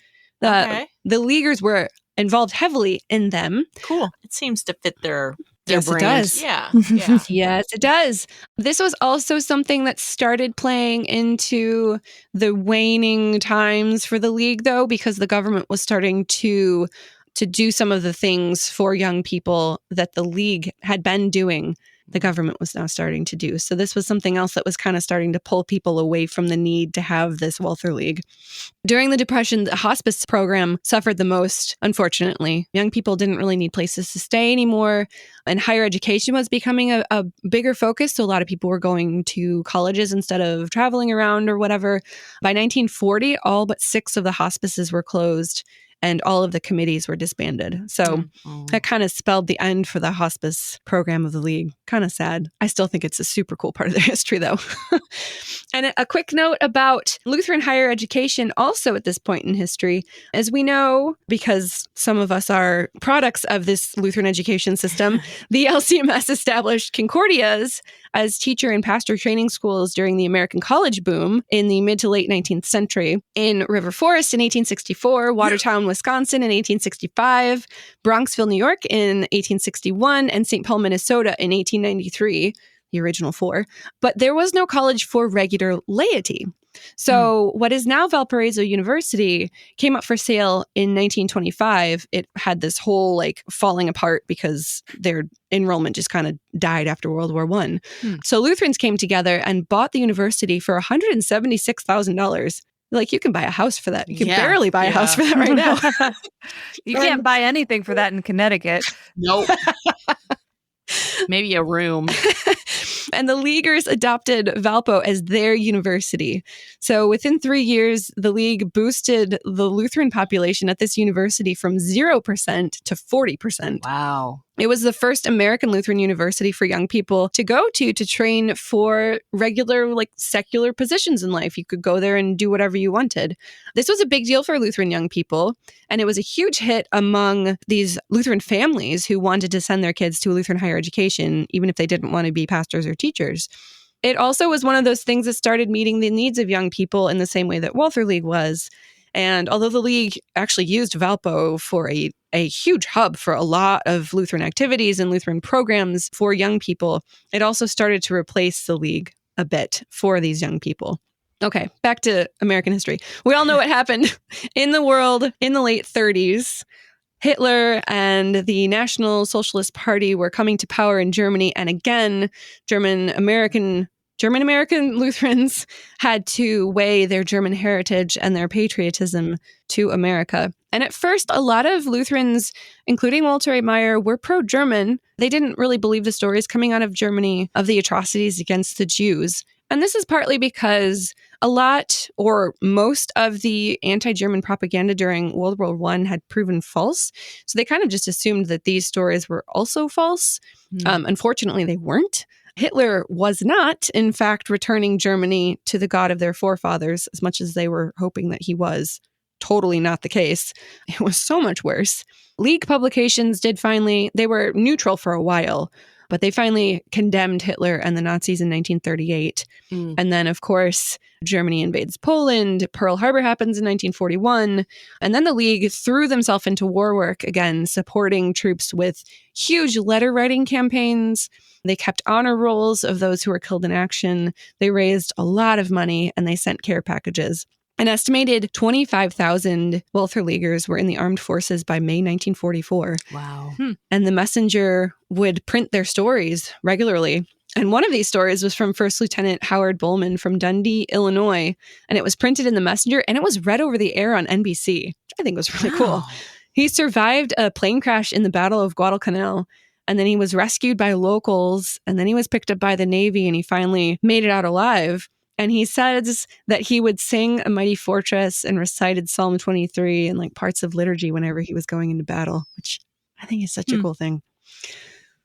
Okay. The Leaguers were involved heavily in them. Cool. It seems to fit their Yes, it brand. does. Yeah. Yeah. Yes, it does. This was also something that started playing into the waning times for the League, though, because the government was starting to do some of the things for young people that the League had been doing. The government was now starting to do. So this was something else that was kind of starting to pull people away from the need to have this Walther League. During the Depression, the hospice program suffered the most, unfortunately. Young people didn't really need places to stay anymore, and higher education was becoming a bigger focus. So a lot of people were going to colleges instead of traveling around or whatever. By 1940, all but 6 of the hospices were closed, and all of the committees were disbanded. So that kind of spelled the end for the hospice program of the League. Kind of sad. I still think it's a super cool part of their history, though. And a quick note about Lutheran higher education also at this point in history. As we know, because some of us are products of this Lutheran education system, the LCMS established Concordias as teacher and pastor training schools during the American college boom in the mid to late 19th century. In River Forest in 1864, Watertown, Wisconsin in 1865, Bronxville, New York in 1861, and St. Paul, Minnesota in 1893, the original 4. But there was no college for regular laity. So what is now Valparaiso University came up for sale in 1925. It had this whole like falling apart because their enrollment just kind of died after World War I. So Lutherans came together and bought the university for $176,000. Like, you can buy a house for that. You can barely buy a house for that right now. You can't buy anything for that in Connecticut. Nope. Maybe a room. And the Leaguers adopted Valpo as their university. So within 3 years, the League boosted the Lutheran population at this university from 0% to 40%. Wow. It was the first American Lutheran university for young people to go to train for regular, like, secular positions in life. You could go there and do whatever you wanted. This was a big deal for Lutheran young people, and it was a huge hit among these Lutheran families who wanted to send their kids to a Lutheran higher education, even if they didn't want to be pastors or teachers. It also was one of those things that started meeting the needs of young people in the same way that Walther League was. And although the League actually used Valpo for a huge hub for a lot of Lutheran activities and Lutheran programs for young people, it also started to replace the League a bit for these young people. Okay, back to American history. We all know what happened in the world in the late 30s. Hitler and the National Socialist Party were coming to power in Germany. And again, German-American Lutherans had to weigh their German heritage and their patriotism to America. And at first, a lot of Lutherans, including Walter A. Maier, were pro-German. They didn't really believe the stories coming out of Germany of the atrocities against the Jews. And this is partly because a lot or most of the anti-German propaganda during World War I had proven false. So they kind of just assumed that these stories were also false. Unfortunately, they weren't. Hitler was not, in fact, returning Germany to the God of their forefathers as much as they were hoping that he was. Totally not the case. It was so much worse. League publications they were neutral for a while, but they finally condemned Hitler and the Nazis in 1938. And then, of course, Germany invades Poland. Pearl Harbor happens in 1941. And then the League threw themselves into war work again, supporting troops with huge letter writing campaigns. They kept honor rolls of those who were killed in action. They raised a lot of money, and they sent care packages. An estimated 25,000 Walther Leaguers were in the armed forces by May 1944. Wow. And the Messenger would print their stories regularly. And one of these stories was from First Lieutenant Howard Bowman from Dundee, Illinois. And it was printed in the Messenger, and it was read over the air on NBC, which I think was really cool. He survived a plane crash in the Battle of Guadalcanal. And then he was rescued by locals. And then he was picked up by the Navy, and he finally made it out alive. And he says that he would sing A Mighty Fortress and recited Psalm 23 and like parts of liturgy whenever he was going into battle, which I think is such a cool thing.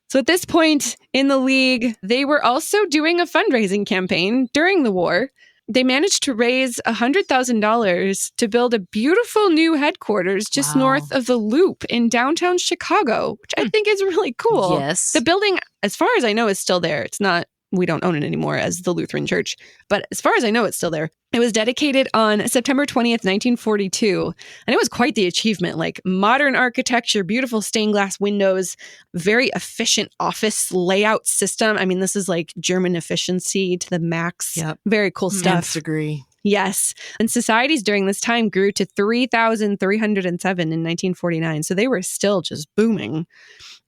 So at this point in the League, they were also doing a fundraising campaign during the war. they managed to raise $100,000 to build a beautiful new headquarters just north of the Loop in downtown Chicago, which I think is really cool. Yes. The building, as far as I know, is still there. It's not, we don't own it anymore as the Lutheran Church, but as far as I know, it's still there. It was dedicated on September 20th, 1942, and it was quite the achievement. Like modern architecture, beautiful stained glass windows, very efficient office layout system. I mean, this is like German efficiency to the max. Yep. Very cool stuff. Agree. Yes. And societies during this time grew to 3,307 in 1949. So they were still just booming.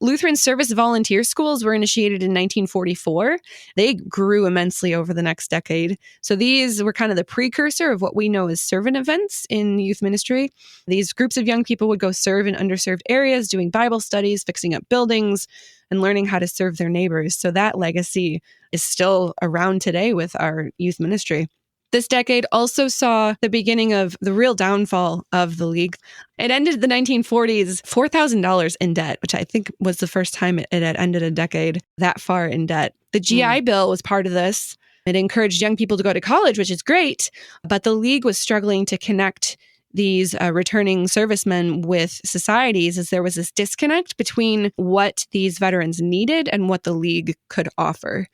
Lutheran service volunteer schools were initiated in 1944. They grew immensely over the next decade. So these were kind of the precursor of what we know as servant events in youth ministry. These groups of young people would go serve in underserved areas, doing Bible studies, fixing up buildings, and learning how to serve their neighbors. So that legacy is still around today with our youth ministry. This decade also saw the beginning of the real downfall of the League. It ended the 1940s $4,000 in debt, which I think was the first time it had ended a decade that far in debt. The GI Bill was part of this. It encouraged young people to go to college, which is great, but the League was struggling to connect these returning servicemen with societies as there was this disconnect between what these veterans needed and what the League could offer.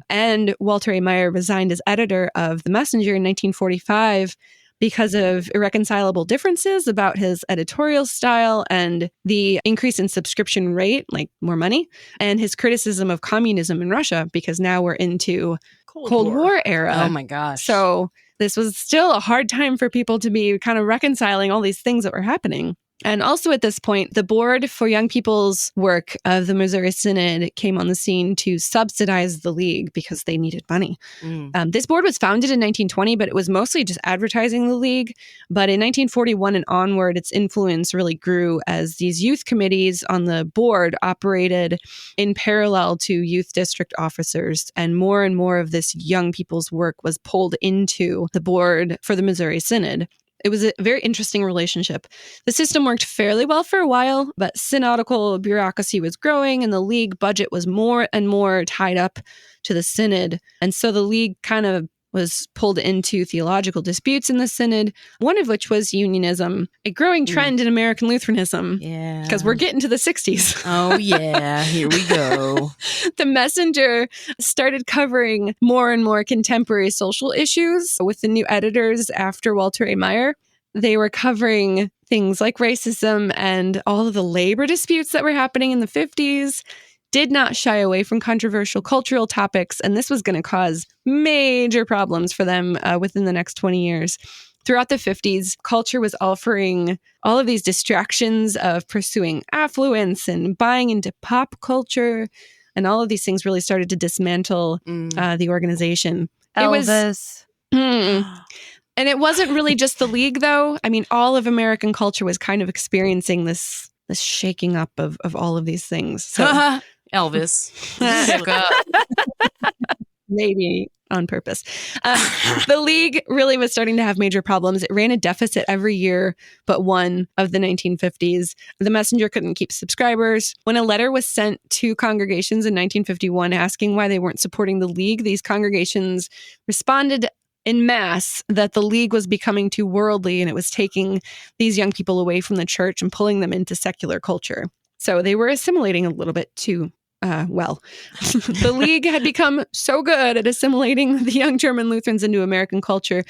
And Walter A. Maier resigned as editor of The Messenger in 1945 because of irreconcilable differences about his editorial style and the increase in subscription rate, like more money, and his criticism of communism in Russia, because now we're into Cold War era. Oh my gosh. So this was still a hard time for people to be kind of reconciling all these things that were happening. And also at this point, the Board for Young People's Work of the Missouri Synod came on the scene to subsidize the League because they needed money. This board was founded in 1920, but it was mostly just advertising the League. But in 1941 and onward, its influence really grew as these youth committees on the board operated in parallel to youth district officers. And more of this young people's work was pulled into the board for the Missouri Synod. It was a very interesting relationship. The system worked fairly well for a while, but synodical bureaucracy was growing and the League budget was more and more tied up to the Synod. And so the League kind of was pulled into theological disputes in the Synod, one of which was unionism, a growing trend in American Lutheranism. Yeah. Because we're getting to the 60s. Oh, yeah. Here we go. The Messenger started covering more and more contemporary social issues with the new editors after Walter A. Maier. They were covering things like racism and all of the labor disputes that were happening in the 50s. Did not shy away from controversial cultural topics, and this was going to cause major problems for them within the next 20 years. Throughout the 50s, culture was offering all of these distractions of pursuing affluence and buying into pop culture, and all of these things really started to dismantle the organization. Elvis. And it wasn't really just the League, though. I mean, all of American culture was kind of experiencing this shaking up of all of these things. So Elvis. Maybe on purpose. The League really was starting to have major problems. It ran a deficit every year, but one of the 1950s. The Messenger couldn't keep subscribers. When a letter was sent to congregations in 1951 asking why they weren't supporting the League, these congregations responded en masse that the League was becoming too worldly and it was taking these young people away from the church and pulling them into secular culture. So they were assimilating a little bit too well. The League had become so good at assimilating the young German Lutherans into American culture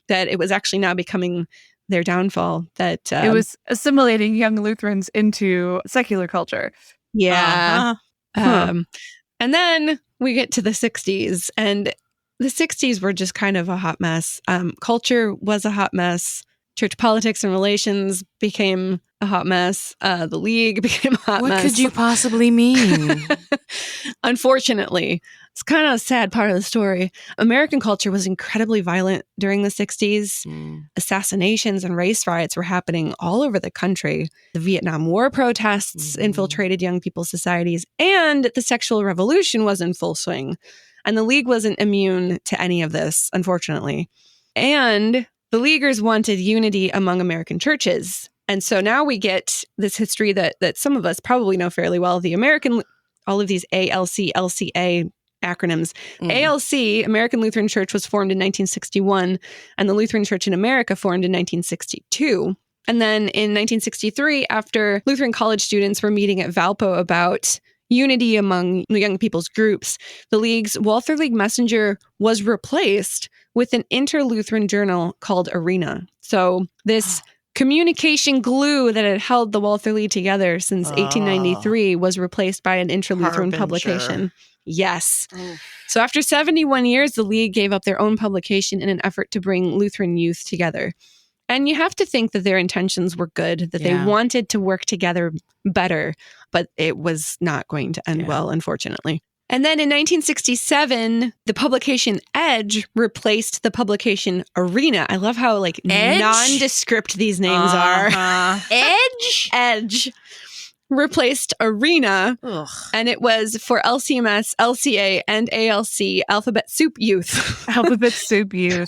that it was actually now becoming their downfall. That it was assimilating young Lutherans into secular culture. Yeah. And then we get to the 60s, and the 60s were just kind of a hot mess. Culture was a hot mess. Church politics and relations became a hot mess. The League became a hot mess. What could you possibly mean? Unfortunately, it's kind of a sad part of the story. American culture was incredibly violent during the 60s. Assassinations and race riots were happening all over the country. The Vietnam War protests infiltrated young people's societies, and the sexual revolution was in full swing. And the League wasn't immune to any of this, unfortunately. And the Leaguers wanted unity among American churches. And so now we get this history that some of us probably know fairly well. The American, all of these ALC, LCA acronyms. Mm. ALC, American Lutheran Church, was formed in 1961, and the Lutheran Church in America formed in 1962. And then in 1963, after Lutheran college students were meeting at Valpo about unity among young people's groups, the League's Walther League messenger was replaced with an inter-Lutheran journal called Arena. So this communication glue that had held the Walther League together since 1893 was replaced by an inter-Lutheran Harbinger. publication. Yes. So after 71 years, the League gave up their own publication in an effort to bring Lutheran youth together. And you have to think that their intentions were good, that they wanted to work together better, but it was not going to end well, unfortunately. And then in 1967, the publication Edge replaced the publication Arena. I love how nondescript these names are. Edge? Edge replaced Arena, and it was for LCMS, LCA, and ALC, Alphabet Soup Youth. Alphabet Soup Youth.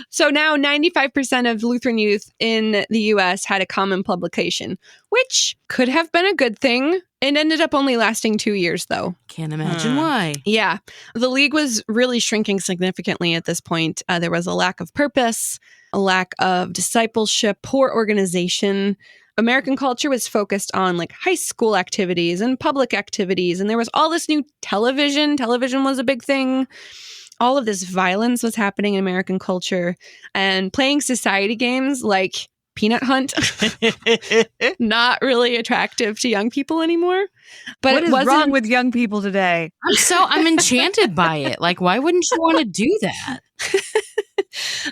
So now 95% of Lutheran youth in the U.S. had a common publication, which could have been a good thing. It ended up only lasting 2 years, though. Can't imagine why. Yeah. The League was really shrinking significantly at this point. There was a lack of purpose, a lack of discipleship, poor organization. American culture was focused on high school activities and public activities. And there was all this new television. Television was a big thing. All of this violence was happening in American culture, and playing society games like Peanut Hunt, not really attractive to young people anymore. But what is wrong with young people today? I'm enchanted by it. Why wouldn't you want to do that?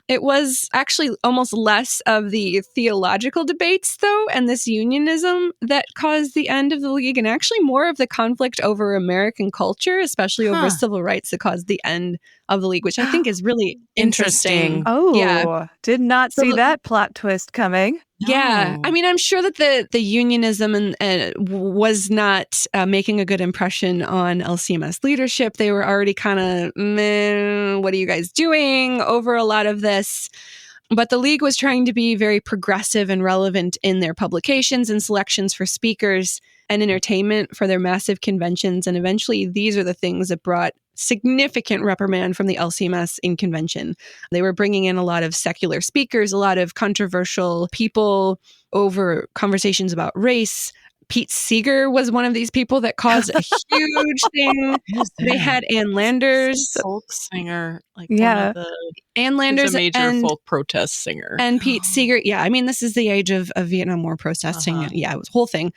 It was actually almost less of the theological debates, though, and this unionism that caused the end of the League, and actually more of the conflict over American culture, especially over civil rights, that caused the end of the League, which I think is really interesting. Oh, yeah. Did not see that plot twist coming. Yeah. No. I mean, I'm sure that the unionism was not making a good impression on LCMS leadership. They were already kind of, what are you guys doing over a lot of this? But the League was trying to be very progressive and relevant in their publications and selections for speakers and entertainment for their massive conventions. And eventually, these are the things that brought significant reprimand from the LCMS in convention. They were bringing in a lot of secular speakers, a lot of controversial people over conversations about race. Pete Seeger was one of these people that caused a huge thing. They had Ann Landers, folk singer, Yeah. one of the Ann Landers, a major and folk protest singer, and Pete Seeger. Yeah, I mean, this is the age of Vietnam War protesting. Yeah, it was a whole thing.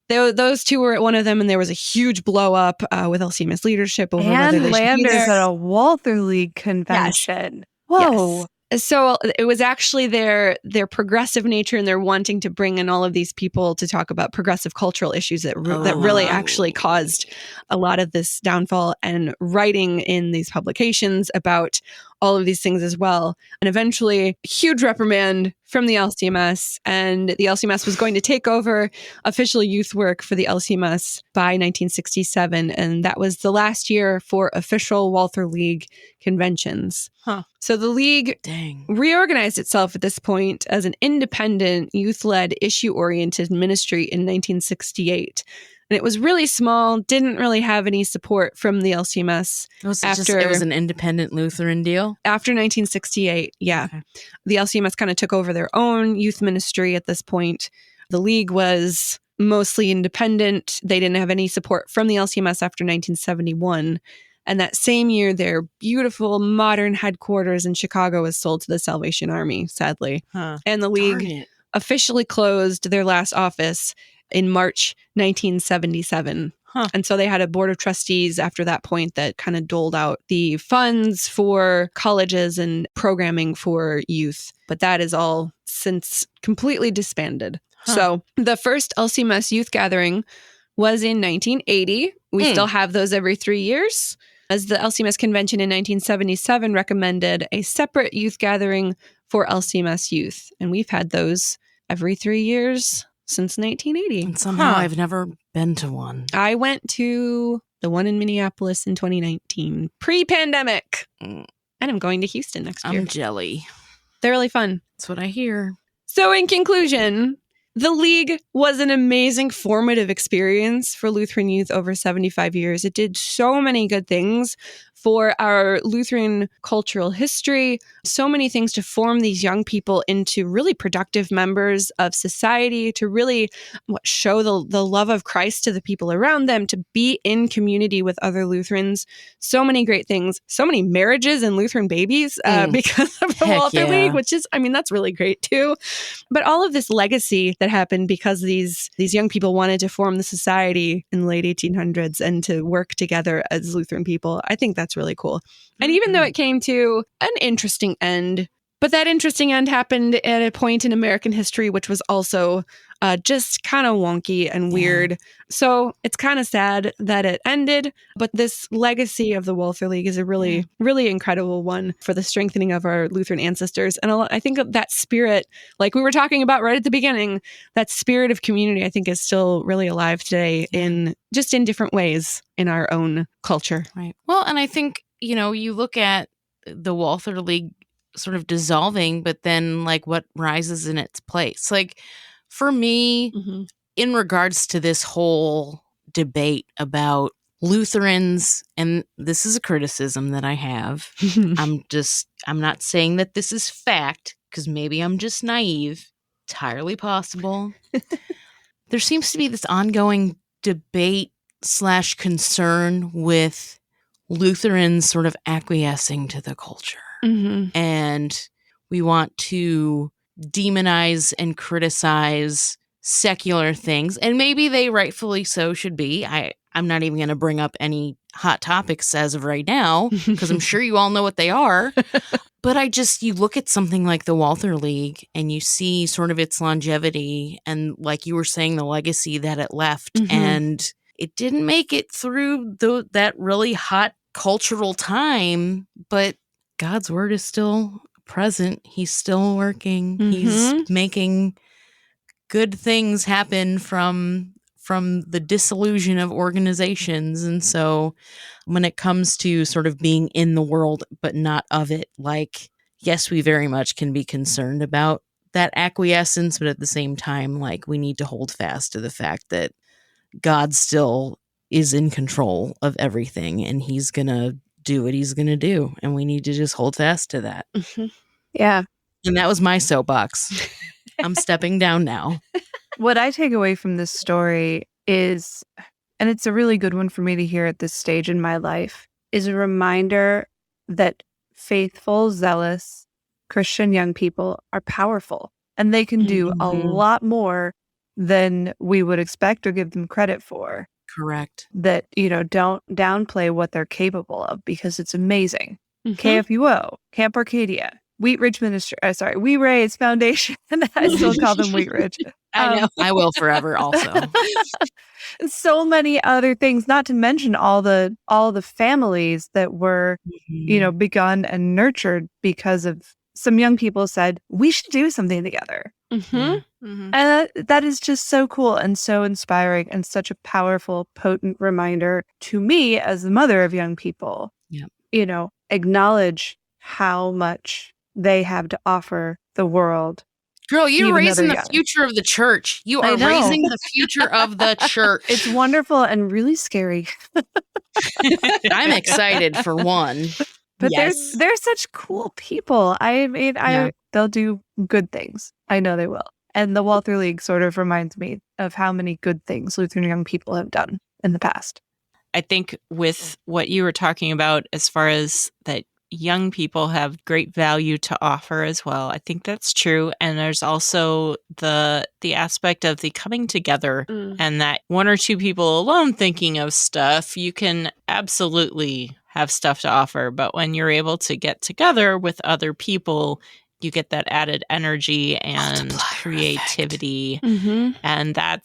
Those two were at one of them, and there was a huge blow up with LCMS leadership over whether they should be Landers there. at a Walther League convention. Whoa. Yes. So it was actually their progressive nature and their wanting to bring in all of these people to talk about progressive cultural issues that really actually caused a lot of this downfall, and writing in these publications about all of these things as well. And eventually, huge reprimand from the LCMS, and the LCMS was going to take over official youth work for the LCMS by 1967. And that was the last year for official Walther League conventions. So the League reorganized itself at this point as an independent, youth-led, issue-oriented ministry in 1968. And it was really small, didn't really have any support from the LCMS. It was an independent Lutheran deal? After 1968, yeah. Okay. The LCMS kind of took over their own youth ministry at this point. The League was mostly independent. They didn't have any support from the LCMS after 1971. And that same year, their beautiful modern headquarters in Chicago was sold to the Salvation Army, sadly. And the League officially closed their last office in March 1977. And so they had a board of trustees after that point that kind of doled out the funds for colleges and programming for youth. But that is all since completely disbanded. So the first LCMS youth gathering was in 1980. We still have those every 3 years, as the LCMS convention in 1977 recommended a separate youth gathering for LCMS youth. And we've had those every 3 years since 1980. And somehow I've never been to one. I went to the one in Minneapolis in 2019, pre-pandemic. And I'm going to Houston next year. I'm jelly. They're really fun. That's what I hear. So in conclusion, The League was an amazing formative experience for Lutheran youth over 75 years. It did so many good things for our Lutheran cultural history, so many things to form these young people into really productive members of society, to really show the love of Christ to the people around them, to be in community with other Lutherans. So many great things, so many marriages and Lutheran babies because of the Walther League, which is, that's really great too. But all of this legacy that happened because these young people wanted to form the society in the late 1800s and to work together as Lutheran people, I think that's really cool. And even though it came to an interesting end, but that interesting end happened at a point in American history which was also just kind of wonky and weird. So it's kind of sad that it ended, but this legacy of the Walther League is a really, really incredible one for the strengthening of our Lutheran ancestors. And I think that spirit, like we were talking about right at the beginning, that spirit of community, I think is still really alive today in different ways in our own culture. Right. Well, and I think, you look at the Walther League sort of dissolving, but then like what rises in its place. Like for me, in regards to this whole debate about Lutherans, and this is a criticism that I have, I'm not saying that this is fact, because maybe I'm just naive, entirely possible. There seems to be this ongoing debate / concern with Lutherans sort of acquiescing to the culture. And we want to demonize and criticize secular things. And maybe they rightfully so should be. I'm not even going to bring up any hot topics as of right now, because I'm sure you all know what they are. But you look at something like the Walther League and you see sort of its longevity and, like you were saying, the legacy that it left. And it didn't make it through that really hot cultural time, but God's word is still present. He's still working. He's making good things happen from the disillusion of organizations. And so when it comes to sort of being in the world but not of it, like, yes, we very much can be concerned about that acquiescence, but at the same time, like, we need to hold fast to the fact that God still is in control of everything, and he's going to do what he's going to do. And we need to just hold fast to that. Yeah. And that was my soapbox. I'm stepping down now. What I take away from this story is, and it's a really good one for me to hear at this stage in my life, is a reminder that faithful, zealous Christian young people are powerful, and they can do a lot more than we would expect or give them credit for. Correct. That, don't downplay what they're capable of, because it's amazing. KFUO, Camp Arcadia, Wheat Ridge Ministry, We Raise Foundation. I still call them Wheat Ridge. I know. I will forever also. So many other things, not to mention all the families that were, begun and nurtured because of some young people said, we should do something together. And that is just so cool and so inspiring and such a powerful, potent reminder to me as the mother of young people. Acknowledge how much they have to offer the world. Girl, you're raising the future of the church. You are raising the future of the church. It's wonderful and really scary. I'm excited for one. But they're such cool people. They'll do good things. I know they will. And the Walther League sort of reminds me of how many good things Lutheran young people have done in the past. I think with what you were talking about, as far as that young people have great value to offer as well, I think that's true. And there's also the aspect of the coming together, and that one or two people alone thinking of stuff, you can absolutely have stuff to offer. But when you're able to get together with other people, you get that added energy and creativity. And I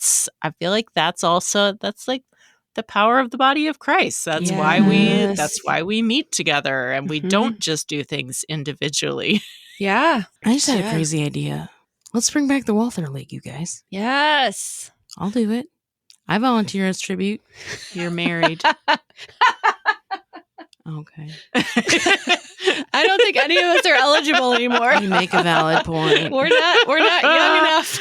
feel like that's like the power of the body of Christ. That's why we meet together, and we don't just do things individually. Yeah. I just had a crazy idea. Let's bring back the Walther League, you guys. Yes. I'll do it. I volunteer as tribute. You're married. Okay. I don't think any of us are eligible anymore. You make a valid point. We're not young enough.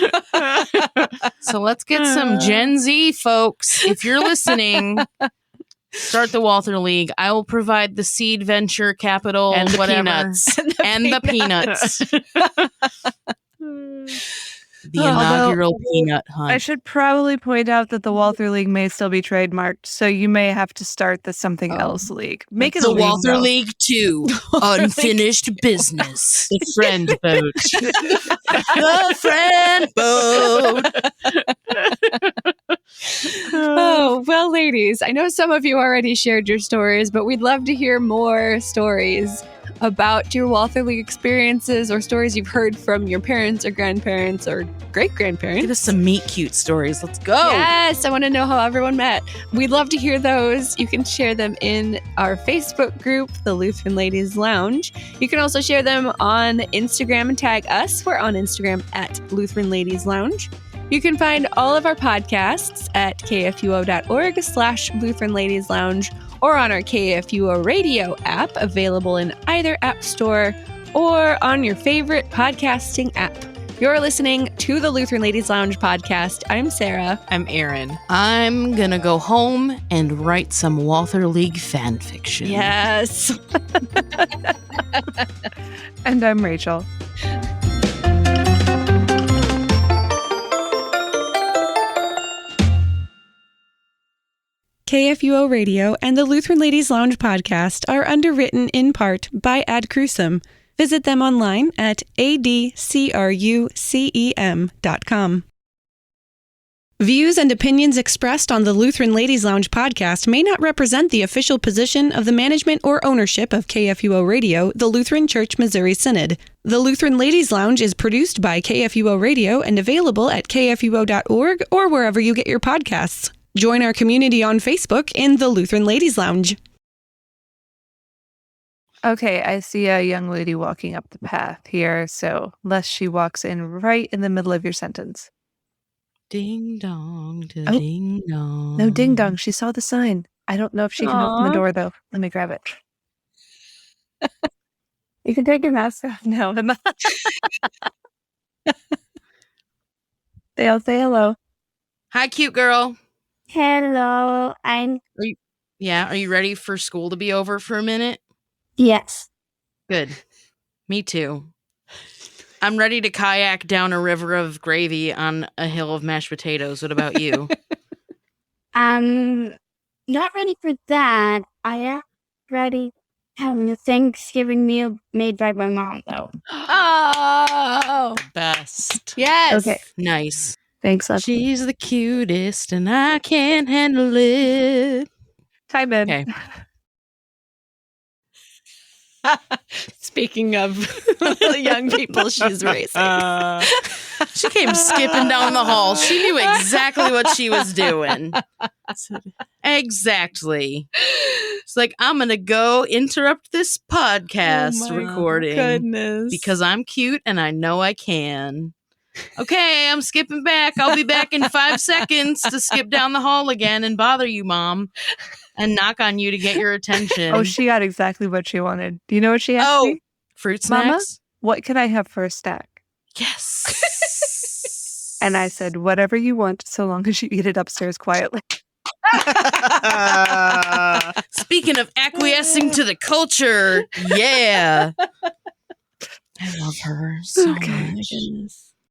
So let's get some Gen Z folks. If you're listening, start the Walther League. I will provide the seed venture capital And the whatever. peanuts. And the peanuts. The inaugural peanut hunt. I should probably point out that the Walther League may still be trademarked, so you may have to start the something else league. Make it the a league, Walther though. League 2. Unfinished business. The friend boat. The friend boat. Oh, well, ladies, I know some of you already shared your stories, but we'd love to hear more stories about your Walther League experiences or stories you've heard from your parents or grandparents or great-grandparents. Give us some meet cute stories. Let's go. Yes, I want to know how everyone met. We'd love to hear those. You can share them in our Facebook group, the Lutheran Ladies Lounge. You can also share them on Instagram and tag us. We're on Instagram at Lutheran Ladies Lounge. You can find all of our podcasts at kfuo.org/Lutheran Ladies Lounge or on our KFUO radio app, available in either app store or on your favorite podcasting app. You're listening to the Lutheran Ladies Lounge podcast. I'm Sarah. I'm Erin. I'm going to go home and write some Walther League fan fiction. Yes. And I'm Rachel. KFUO Radio and the Lutheran Ladies Lounge podcast are underwritten in part by Ad Crucem. Visit them online at adcrucem.com. Views and opinions expressed on the Lutheran Ladies Lounge podcast may not represent the official position of the management or ownership of KFUO Radio, the Lutheran Church Missouri Synod. The Lutheran Ladies Lounge is produced by KFUO Radio and available at kfuo.org or wherever you get your podcasts. Join our community on Facebook in the Lutheran Ladies Lounge. Okay, I see a young lady walking up the path here, so lest she walks in right in the middle of your sentence. Ding dong, Oh. ding dong. No ding dong, she saw the sign. I don't know if she can open the Aw. door, though. Let me grab it. You can take your mask off now, Emma. They all say hello. Hi, cute girl. Hello, I'm Yeah, are you ready for school to be over for a minute? yes. Good. Me too. I'm ready to kayak down a river of gravy on a hill of mashed potatoes. What about you? I'm not ready for that. I am ready having a Thanksgiving meal made by my mom, though. Oh, Best. yes. Okay, Nice. thanks. Love. She's the cutest and I can't handle it. Time in. Okay. Speaking of the young people she's raising. She came skipping down the hall. She knew exactly what she was doing. Exactly. She's like, I'm going to go interrupt this podcast recording Goodness. because I'm cute and I know I can. Okay, I'm skipping back. I'll be back in 5 seconds to skip down the hall again and bother you, Mom, and knock on you to get your attention. Oh, she got exactly what she wanted. Do you know what she asked Oh, me? fruit Mama? snacks? What can I have for a snack? Yes. And I said, whatever you want, so long as you eat it upstairs quietly. Speaking of acquiescing to the culture, yeah. I love her so Okay. much.